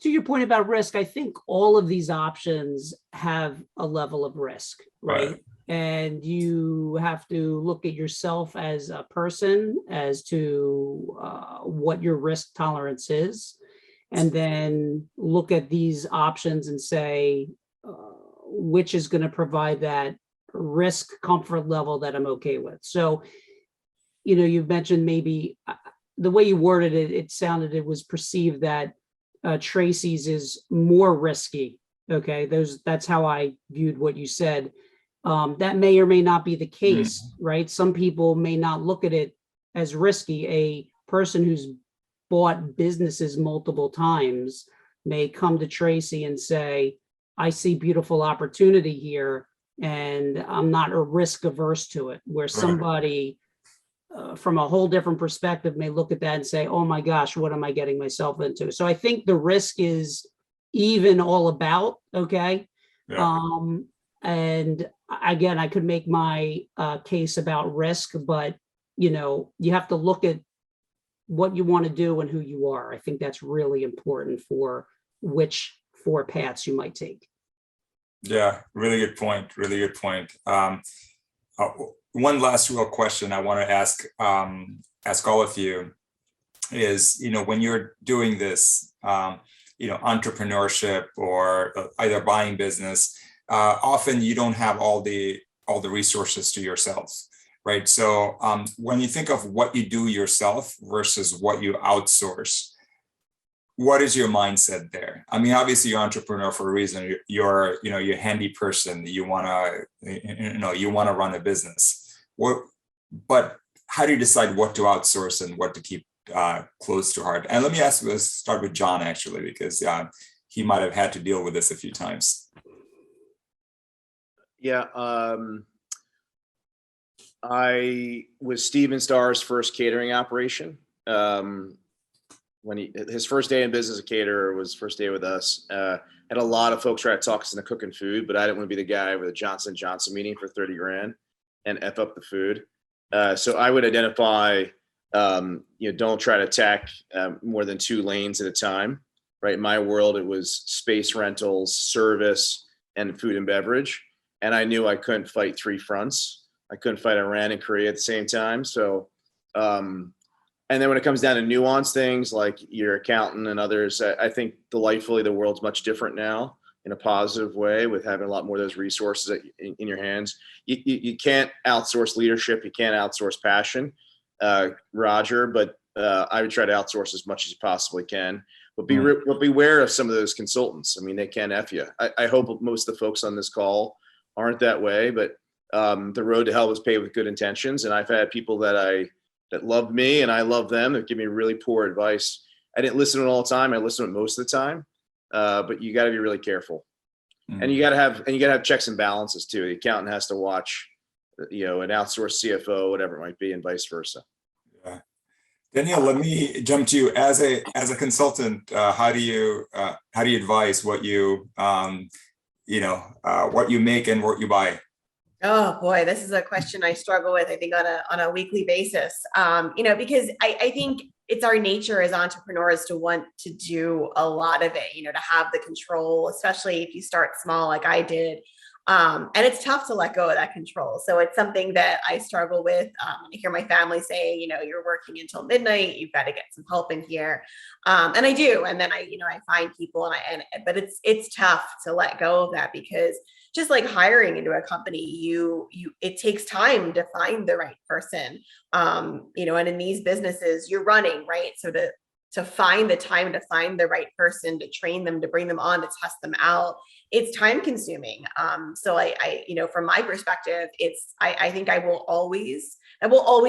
To your point about risk, I think all of these options have a level of risk, right? And you have to look at yourself as a person as to what your risk tolerance is, and then look at these options and say, which is going to provide that risk comfort level that I'm okay with. So, you've mentioned maybe the way you worded it, it sounded, it was perceived that Tracy's is more risky. Okay, that's how I viewed what you said. That may or may not be the case, right? Some people may not look at it as risky. A person who's bought businesses multiple times may come to Tracy and say, "I see beautiful opportunity here, and I'm not risk averse to it." Where somebody from a whole different perspective may look at that and say, "Oh my gosh, what am I getting myself into?" So I think the risk is even all about, okay? Yeah. And again, I could make my case about risk, but you have to look at what you want to do and who you are. I think that's really important for which 4 paths you might take. Yeah, really good point. Really good point. One last real question I want to ask all of you is, when you're doing this, entrepreneurship or either buying business, often you don't have all the resources to yourselves, right? So when you think of what you do yourself versus what you outsource, what is your mindset there? I mean, obviously you're an entrepreneur for a reason. You're a handy person. You want to run a business. But how do you decide what to outsource and what to keep close to heart? And let's start with John, actually, because he might have had to deal with this a few times. Yeah. I was Steven Starr's first catering operation. When his first day in business as a caterer was first day with us. Had a lot of folks try to talk us into cooking food, but I didn't want to be the guy with a Johnson & Johnson meeting for 30 grand and F up the food. So I would identify, don't try to attack more than 2 lanes at a time, right? In my world, it was space rentals, service, and food and beverage. And I knew I couldn't fight 3 fronts. I couldn't fight Iran and Korea at the same time. So, and then when it comes down to nuanced things like your accountant and others, I think delightfully the world's much different now in a positive way with having a lot more of those resources in your hands. You can't outsource leadership. You can't outsource passion. Roger, but I would try to outsource as much as you possibly can. But beware of some of those consultants. I mean, they can F you. I hope most of the folks on this call aren't that way, but the road to hell was paved with good intentions. And I've had people that loved me and I love them that give me really poor advice. I didn't listen to it all the time. I listened to it most of the time. But you got to be really careful. And you got to have checks and balances too. The accountant has to watch, an outsourced CFO, whatever it might be, and vice versa. Yeah. Danielle, let me jump to you as a consultant. How do you advise what you what you make and what you buy? Oh boy, this is a question I struggle with, I think, on a weekly basis. Because I think it's our nature as entrepreneurs to want to do a lot of it, to have the control, especially if you start small like I did. And it's tough to let go of that control. So it's something that I struggle with. I hear my family say, you're working until midnight, you've got to get some help in here. And I do. And then I find people but it's tough to let go of that, because just like hiring into a company, it takes time to find the right person. And in these businesses you're running, right? So to find the time to find the right person, to train them, to bring them on, to test them out, it's time consuming. So I from my perspective, I think I will always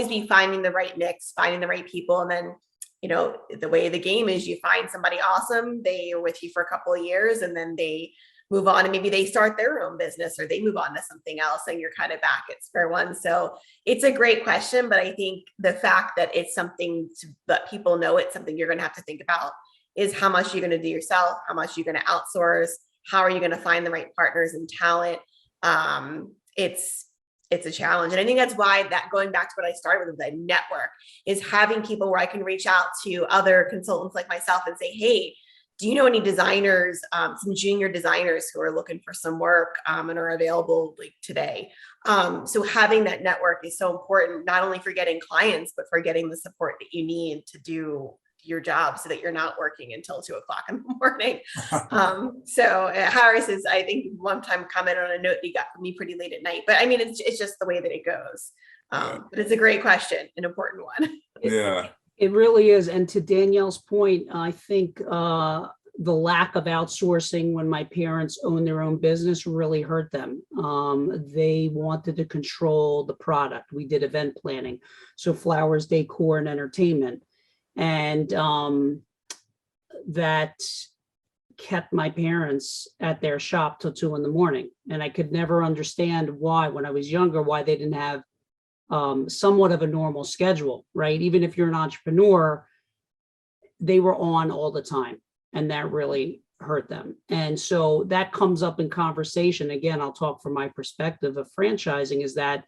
be finding the right mix, finding the right people. And then, the way the game is, you find somebody awesome, they are with you for a couple of years, and then they move on and maybe they start their own business or they move on to something else and you're kind of back at square one. So it's a great question, but I think the fact that it's something to let people know it's something you're going to have to think about is how much you're going to do yourself, how much you're going to outsource, how are you going to find the right partners and talent. It's a challenge. And I think that's why going back to what I started with the network is having people where I can reach out to other consultants like myself and say, hey, do you know any designers, some junior designers who are looking for some work and are available like today? So having that network is so important, not only for getting clients, but for getting the support that you need to do your job so that you're not working until 2:00 in the morning. So Harris is, I think, one time commented on a note that he got from me pretty late at night, but I mean, it's just the way that it goes. But it's a great question, an important one. Yeah. It really is. And to Danielle's point, I think the lack of outsourcing when my parents owned their own business really hurt them. They wanted to control the product. We did event planning, so flowers, decor, and entertainment. And that kept my parents at their shop till 2 a.m. And I could never understand why, when I was younger, why they didn't have somewhat of a normal schedule, right? Even if you're an entrepreneur, they were on all the time, and that really hurt them. And so that comes up in conversation. Again, I'll talk from my perspective of franchising, is that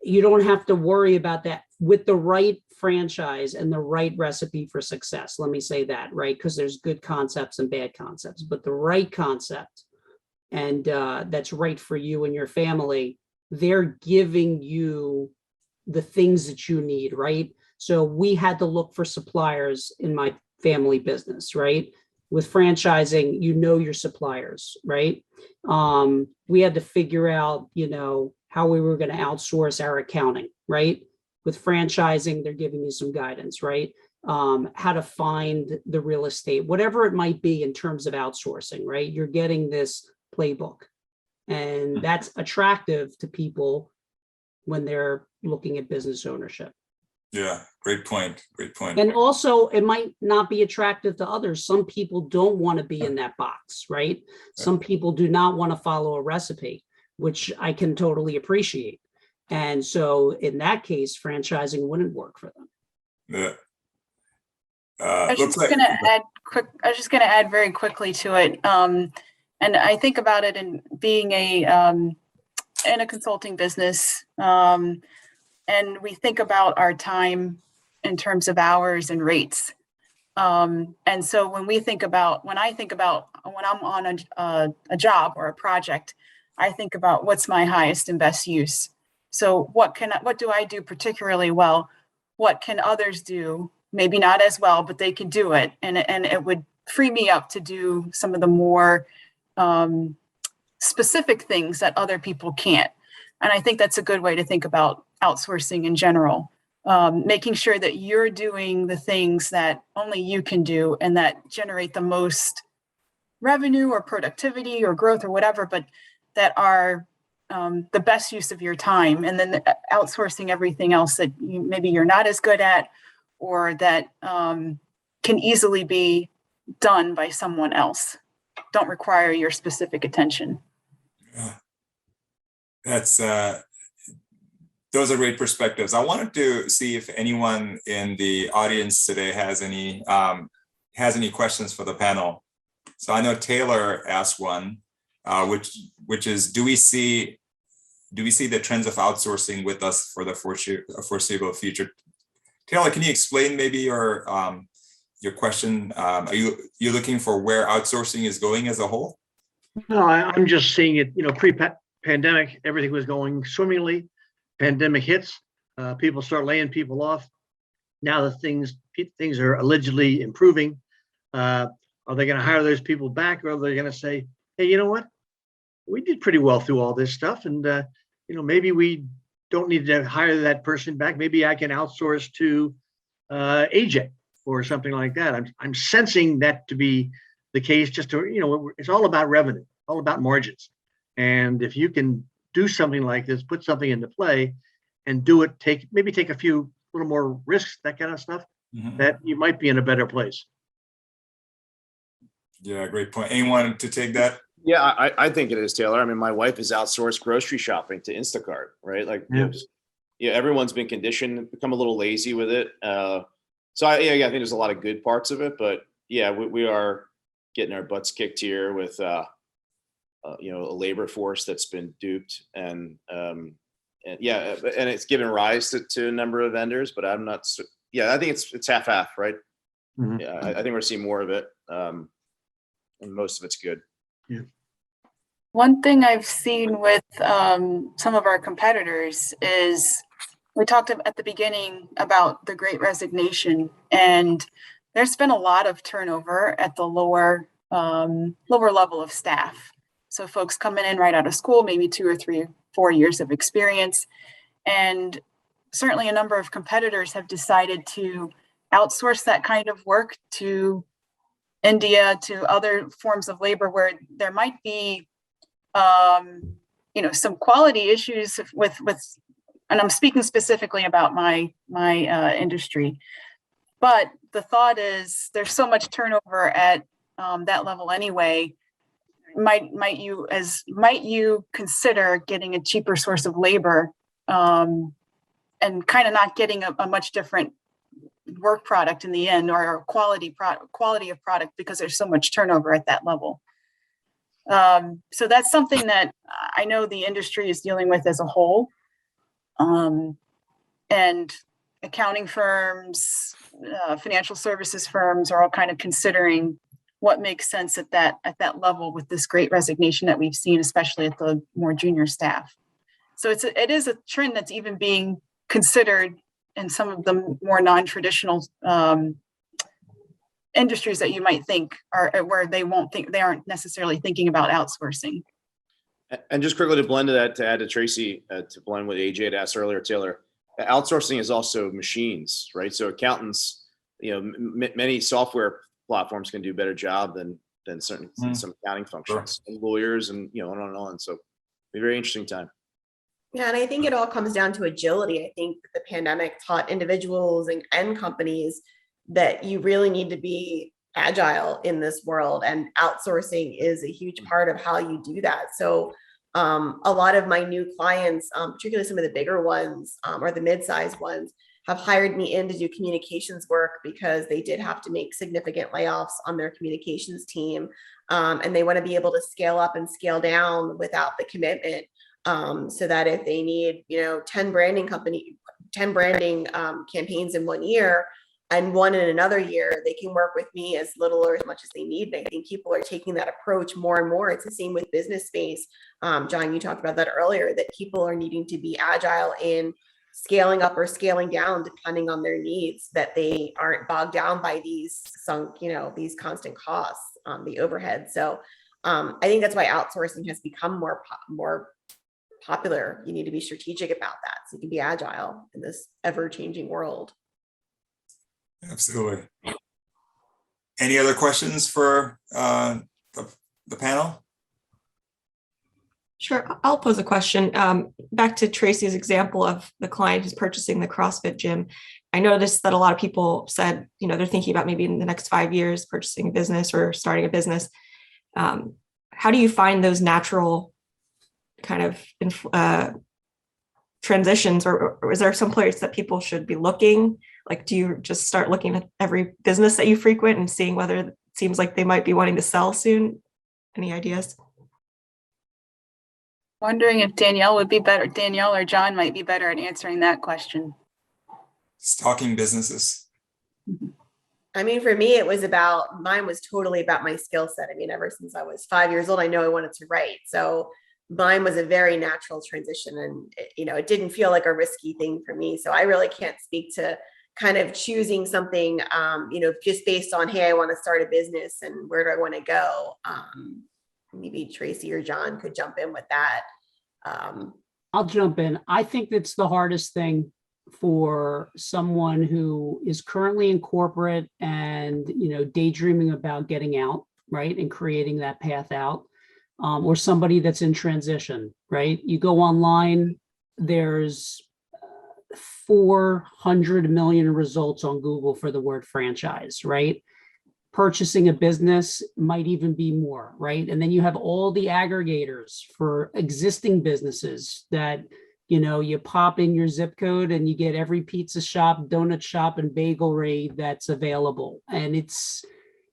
you don't have to worry about that with the right franchise and the right recipe for success. Let me say that, right? Because there's good concepts and bad concepts, but the right concept and that's right for you and your family, they're giving you the things that you need, right? So we had to look for suppliers in my family business, right? With franchising, your suppliers, right? We had to figure out, how we were going to outsource our accounting, right? With franchising, they're giving you some guidance, right? How to find the real estate, whatever it might be in terms of outsourcing, right? You're getting this playbook. And that's attractive to people when they're looking at business ownership. Yeah, great point. Great point. And also, it might not be attractive to others. Some people don't want to be in that box, right? Some people do not want to follow a recipe, which I can totally appreciate. And so in that case, franchising wouldn't work for them. Yeah. I was just going to add very quickly to it. And I think about it in being in a consulting business, and we think about our time in terms of hours and rates. And so when I think about when I'm on a job or a project, I think about what's my highest and best use. So what do I do particularly well? What can others do? Maybe not as well, but they can do it. And it would free me up to do some of the more specific things that other people can't. And I think that's a good way to think about outsourcing in general. Making sure that you're doing the things that only you can do and that generate the most revenue or productivity or growth or whatever, but that are the best use of your time, and then outsourcing everything else that maybe you're not as good at, or that can easily be done by someone else, don't require your specific attention. Yeah. That's those are great perspectives. I wanted to see if anyone in the audience today has any questions for the panel. So I know Taylor asked one, which is, do we see the trends of outsourcing with us for the foreseeable future? Taylor, can you explain maybe your question? Are you looking for where outsourcing is going as a whole? No, I'm just seeing it, pre-pandemic, everything was going swimmingly. Pandemic hits, people start laying people off. Now that things are allegedly improving, are they going to hire those people back, or are they going to say, hey, you know what? We did pretty well through all this stuff, and maybe we don't need to hire that person back. Maybe I can outsource to Ajay or something like that. I'm sensing that to be the case. Just to, it's all about revenue, all about margins. And if you can do something like this, put something into play and do it, take a few little more risks, that kind of stuff, that you might be in a better place. Yeah, great point. Anyone to take that? Yeah, I think it is, Taylor. I mean, my wife has outsourced grocery shopping to Instacart, right? Like, everyone's been conditioned, become a little lazy with it. So I think there's a lot of good parts of it, but yeah, we are getting our butts kicked here with a labor force that's been duped, and it's given rise to a number of vendors, but I'm not. I think it's half, right? Mm-hmm. Yeah, I think we're seeing more of it, and most of it's good. Yeah. One thing I've seen with some of our competitors is, we talked at the beginning about the Great Resignation, and there's been a lot of turnover at the lower level of staff. So folks coming in right out of school, maybe 2 or 3 or 4 years of experience. And certainly a number of competitors have decided to outsource that kind of work to India, to other forms of labor where there might be, some quality issues with, and I'm speaking specifically about my industry. But the thought is, there's so much turnover at that level anyway. Might you consider getting a cheaper source of labor, and kind of not getting a much different work product in the end, or quality of product, because there's so much turnover at that level. So that's something that I know the industry is dealing with as a whole, and accounting firms, financial services firms are all kind of considering what makes sense at that level with this Great Resignation that we've seen, especially at the more junior staff. So it is a trend that's even being considered in some of the more non-traditional industries that you might think are where they aren't necessarily thinking about outsourcing. And just quickly to add to Tracy, to blend what Ajay had asked earlier, Taylor, outsourcing is also machines, right? So accountants, many software platforms can do a better job than some accounting functions, and lawyers, and on and on. So be a very interesting time. Yeah, and I think it all comes down to agility. I think the pandemic taught individuals and companies that you really need to be agile in this world, and outsourcing is a huge part of how you do that. So a lot of my new clients, particularly some of the bigger ones or the mid-sized ones, have hired me in to do communications work because they did have to make significant layoffs on their communications team. And they want to be able to scale up and scale down without the commitment. So that if they need, 10 branding campaigns in 1 year and one in another year, they can work with me as little or as much as they need. And I think people are taking that approach more and more. It's the same with business space. John, you talked about that earlier, that people are needing to be agile in scaling up or scaling down depending on their needs, that they aren't bogged down by these these constant costs, the overhead. So I think that's why outsourcing has become more popular. You need to be strategic about that so you can be agile in this ever-changing world. Absolutely. Any other questions for the panel? Sure, I'll pose a question. Back to Tracy's example of the client who's purchasing the CrossFit gym. I noticed that a lot of people said, they're thinking about maybe in the next 5 years purchasing a business or starting a business. How do you find those natural kind of transitions, or is there some place that people should be looking? Like, do you just start looking at every business that you frequent and seeing whether it seems like they might be wanting to sell soon? Any ideas? Wondering if Danielle or John might be better at answering that question. Stalking businesses. I mean, for me, mine was totally about my skill set. I mean, ever since I was 5 years old, I know I wanted to write. So mine was a very natural transition, and it didn't feel like a risky thing for me. So I really can't speak to kind of choosing something, just based on, hey, I want to start a business and where do I want to go? Maybe Tracy or John could jump in with that. I'll jump in. I think that's the hardest thing for someone who is currently in corporate and, daydreaming about getting out, right, and creating that path out, or somebody that's in transition, right? You go online, there's 400 million results on Google for the word franchise, right? Purchasing a business might even be more, right? And then you have all the aggregators for existing businesses that, you pop in your zip code and you get every pizza shop, donut shop, and bagelry that's available. And it's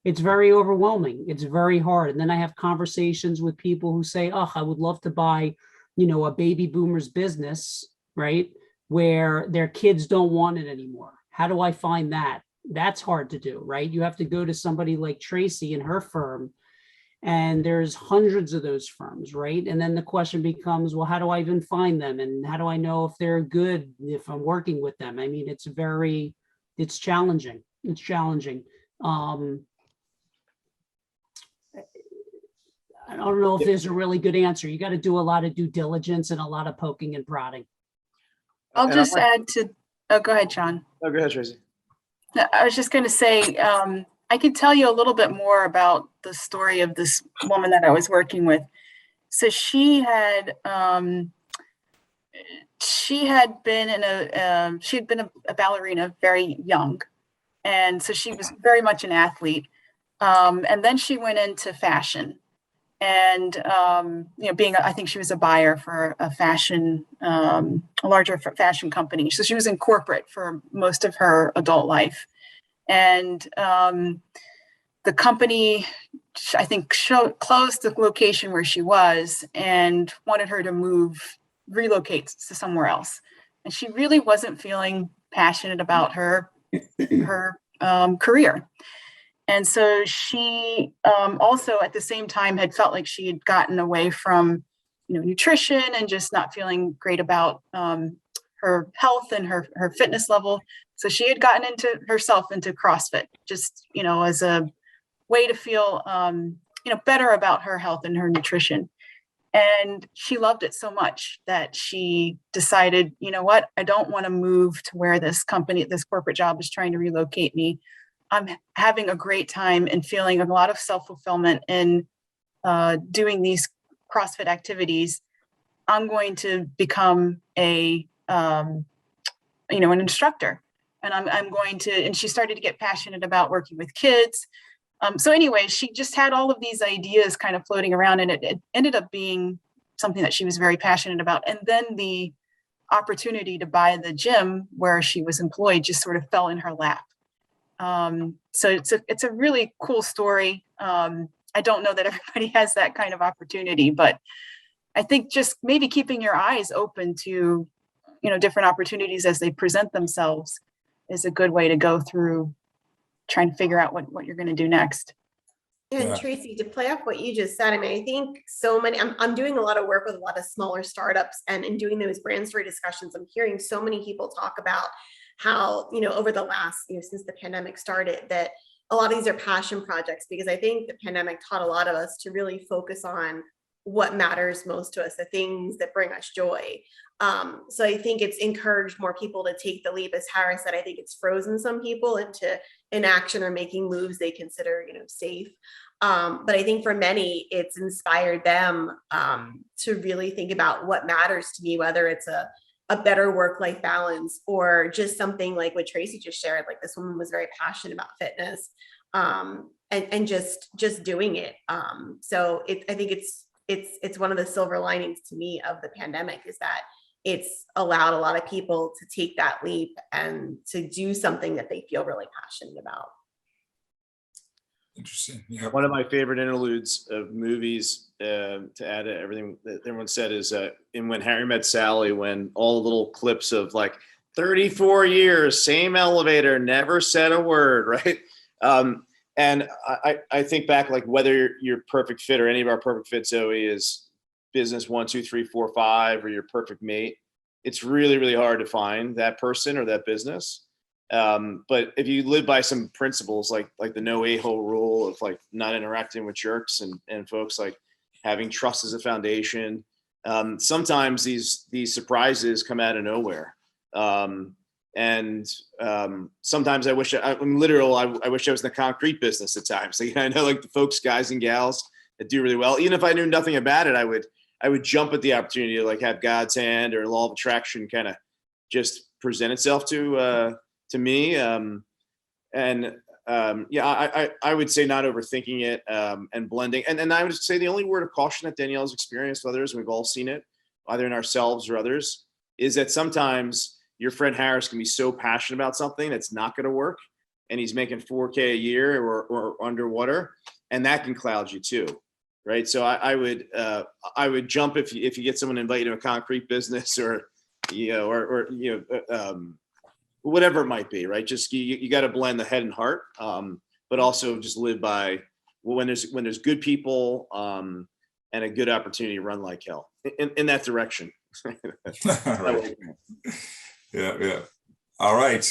very overwhelming. It's very hard. And then I have conversations with people who say, oh, I would love to buy, a baby boomer's business, right? Where their kids don't want it anymore. How do I find that? That's hard to do, right? You have to go to somebody like Tracy and her firm, and there's hundreds of those firms, right? And then the question becomes, well, how do I even find them? And how do I know if they're good, if I'm working with them? I mean, it's challenging. It's challenging. I don't know if there's a really good answer. You got to do a lot of due diligence and a lot of poking and prodding. I'll just add to, go ahead, John. Oh, go ahead, Tracy. No, I was just going to say, I can tell you a little bit more about the story of this woman that I was working with. So she had been a ballerina very young, and so she was very much an athlete. And then she went into fashion, and I think she was a buyer for a larger fashion company. So she was in corporate for most of her adult life. And the company, I think, closed the location where she was and wanted her to relocate to somewhere else. And she really wasn't feeling passionate about her career. And so she also at the same time had felt like she had gotten away from, nutrition and just not feeling great about her health and her fitness level. So she had gotten into CrossFit, just, as a way to feel, better about her health and her nutrition. And she loved it so much that she decided, you know what, I don't want to move to where this corporate job is trying to relocate me. I'm having a great time and feeling a lot of self-fulfillment in doing these CrossFit activities. I'm going to become an instructor, and I'm going to, and she started to get passionate about working with kids. So anyway, she just had all of these ideas kind of floating around, and it ended up being something that she was very passionate about. And then the opportunity to buy the gym where she was employed just sort of fell in her lap. So it's a really cool story. I don't know that everybody has that kind of opportunity, but I think just maybe keeping your eyes open to, different opportunities as they present themselves is a good way to go through trying to figure out what you're going to do next. And Yeah. Tracy, to play off what you just said, I mean, I think so many, I'm doing a lot of work with a lot of smaller startups, and in doing those brand story discussions, I'm hearing so many people talk about how, over the last, since the pandemic started, that a lot of these are passion projects, because I think the pandemic taught a lot of us to really focus on what matters most to us, the things that bring us joy. So I think it's encouraged more people to take the leap. As Harris said, I think it's frozen some people into inaction or making moves they consider, safe. But I think for many, it's inspired them to really think about what matters to me, whether it's a better work-life balance or just something like what Tracy just shared. Like, this woman was very passionate about fitness and just doing it. So I think it's one of the silver linings to me of the pandemic, is that it's allowed a lot of people to take that leap and to do something that they feel really passionate about. Interesting. Yeah. One of my favorite interludes of movies, to add to everything that everyone said, is in When Harry Met Sally, when all the little clips of like 34 years, same elevator, never said a word, right? And I think back, like, whether your perfect fit or any of our perfect fit, Zoe, is business 1, 2, 3, 4, 5, or your perfect mate. It's really, really hard to find that person or that business. But if you live by some principles, like the no a-hole rule of like not interacting with jerks and folks, like having trust as a foundation, sometimes these surprises come out of nowhere. And sometimes I wish I wish I was in the concrete business at times. So, I know, like, the folks, guys and gals that do really well, even if I knew nothing about it, I would jump at the opportunity to, like, have God's hand or law of attraction kind of just present itself to me. I would say not overthinking it and blending. And I would say the only word of caution that Danielle's experienced with others, and we've all seen it, either in ourselves or others, is that sometimes your friend Harris can be so passionate about something that's not going to work, and he's making $4K a year or underwater, and that can cloud you too, right? So I would jump if you get someone to invite you to a concrete business or whatever it might be, right? Just you got to blend the head and heart, but also just live by when there's good people and a good opportunity, run like hell in that direction. Right. Yeah. All right.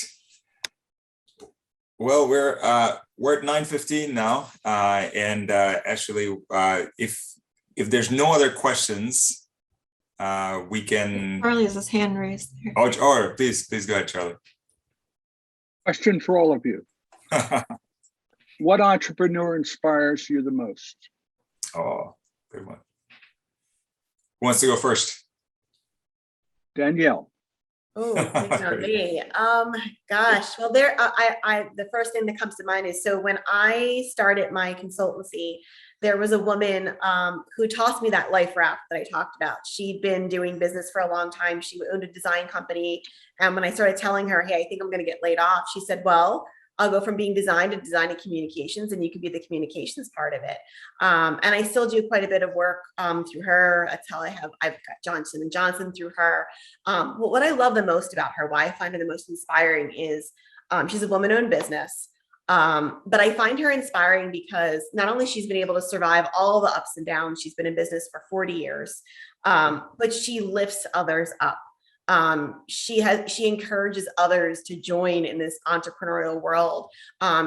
Well, we're at 9:15 now, and actually, if there's no other questions, we can. Charlie has his hand raised there. Oh, please go ahead, Charlie. Question for all of you. What entrepreneur inspires you the most? Oh, good one. Who wants to go first? Danielle. Oh, me. Gosh. Well, the first thing that comes to mind is, so when I started my consultancy, there was a woman who taught me that life raft that I talked about. She'd been doing business for a long time. She owned a design company. And when I started telling her, hey, I think I'm going to get laid off, she said, well, I'll go from being design to design and communications, and you could be the communications part of it. And I still do quite a bit of work through her. That's how I've got Johnson & Johnson through her. What I love the most about her, why I find her the most inspiring, is she's a woman-owned business. But I find her inspiring because not only she's been able to survive all the ups and downs, she's been in business for 40 years, but she lifts others up. She encourages others to join in this entrepreneurial world.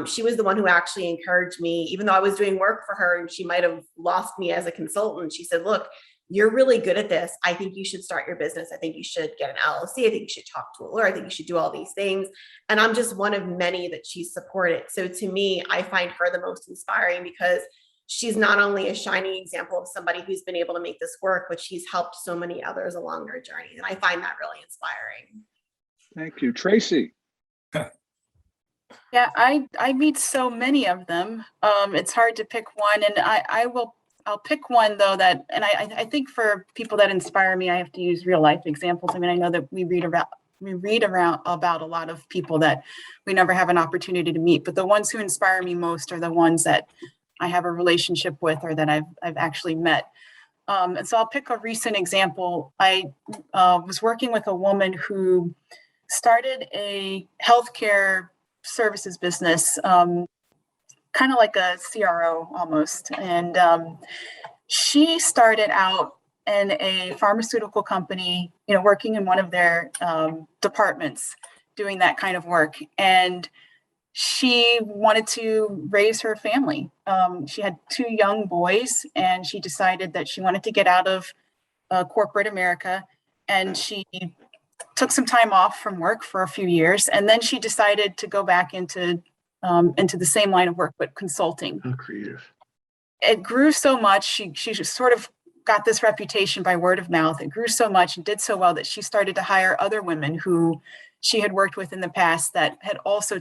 She was the one who actually encouraged me, even though I was doing work for her and she might have lost me as a consultant. She said, look, you're really good at this. I think you should start your business. I think you should get an LLC. I think you should talk to a lawyer. I think you should do all these things. And I'm just one of many that she's supported. So to me, I find her the most inspiring because she's not only a shining example of somebody who's been able to make this work, but she's helped so many others along their journey. And I find that really inspiring. Thank you. Tracy. Yeah, I meet so many of them. It's hard to pick one, and I'll pick one though that, and I think for people that inspire me, I have to use real life examples. I mean, I know that we read around about a lot of people that we never have an opportunity to meet, but the ones who inspire me most are the ones that I have a relationship with or that I've actually met. And so I'll pick a recent example. I was working with a woman who started a healthcare services business, kind of like a CRO almost. And she started out in a pharmaceutical company, working in one of their departments, doing that kind of work. And she wanted to raise her family. She had 2 young boys, and she decided that she wanted to get out of corporate America, and she took some time off from work for a few years, and then she decided to go back into the same line of work, but consulting. How creative. It grew so much. She just sort of got this reputation by word of mouth. It grew so much and did so well that she started to hire other women who she had worked with in the past that had also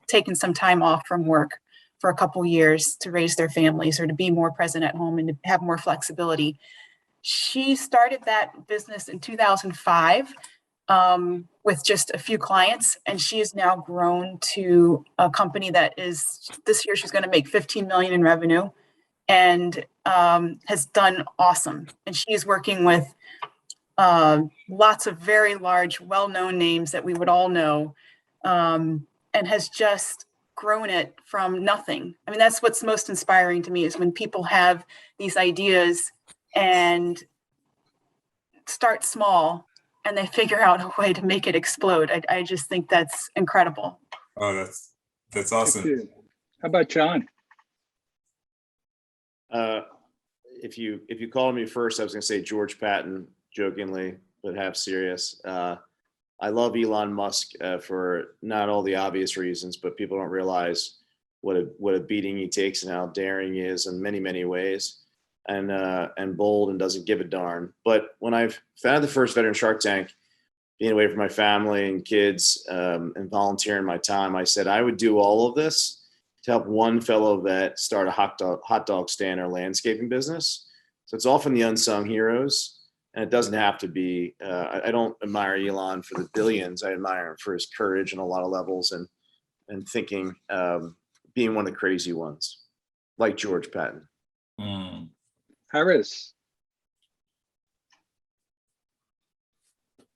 taken some time off from work for a couple years to raise their families or to be more present at home and to have more flexibility. She started that business in 2005 with just a few clients, and she has now grown to a company that is, this year she's going to make 15 million in revenue, and has done awesome. And she is working with lots of very large, well-known names that we would all know, and has just grown it from nothing. I mean, that's what's most inspiring to me, is when people have these ideas and start small and they figure out a way to make it explode. I just think that's incredible. Oh, that's awesome. Thank you. How about John? If you called me first, I was going to say George Patton, jokingly, but half serious. I love Elon Musk for not all the obvious reasons, but people don't realize what a beating he takes and how daring he is in many, many ways, and bold and doesn't give a darn. But when I've founded the first Veteran Shark Tank, being away from my family and kids and volunteering my time, I said I would do all of this to help one fellow vet start a hot dog stand or landscaping business. So it's often the unsung heroes. And it doesn't have to be, I don't admire Elon for the billions. I admire him for his courage on a lot of levels and thinking, being one of the crazy ones, like George Patton. Harris.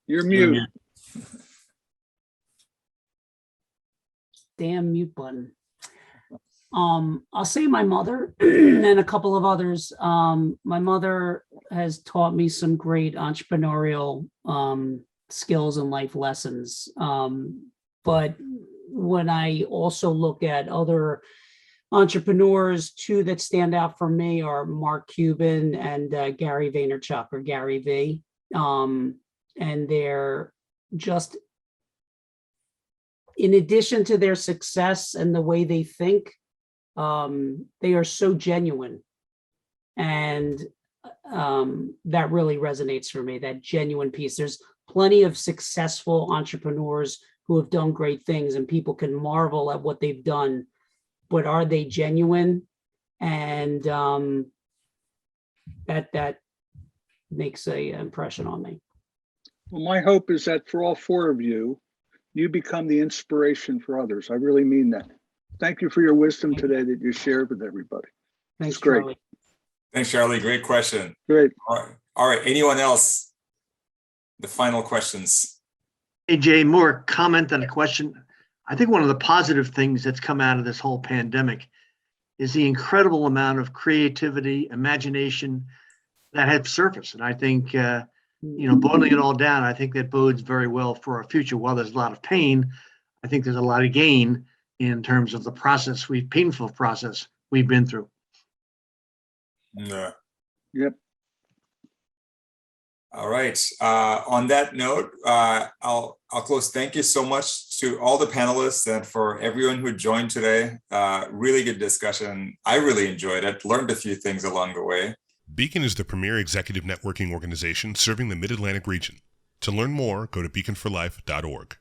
You're mute. Damn mute button. I'll say my mother and a couple of others. My mother has taught me some great entrepreneurial skills and life lessons. But when I also look at other entrepreneurs, 2 that stand out for me are Mark Cuban and Gary Vaynerchuk, or Gary V. And they're just, in addition to their success and the way they think, they are so genuine, and that really resonates for me, that genuine piece. There's plenty of successful entrepreneurs who have done great things, and people can marvel at what they've done, but are they genuine? And that makes a impression on me. Well, my hope is that for all 4 of you, you become the inspiration for others. I really mean that. Thank you for your wisdom today that you shared with everybody. Thanks, It's great. Charlie. Thanks, Charlie. Great question. Great. All right. Anyone else? The final questions. AJ, more comment than a question. I think one of the positive things that's come out of this whole pandemic is the incredible amount of creativity, imagination that has surfaced. And I think, boiling it all down, I think that bodes very well for our future. While there's a lot of pain, I think there's a lot of gain in terms of the painful process we've been through. Yeah. Yep. All right. On that note, I'll close. Thank you so much to all the panelists and for everyone who joined today. Really good discussion. I really enjoyed it. Learned a few things along the way. Beacon is the premier executive networking organization serving the Mid-Atlantic region. To learn more, go to beaconforlife.org.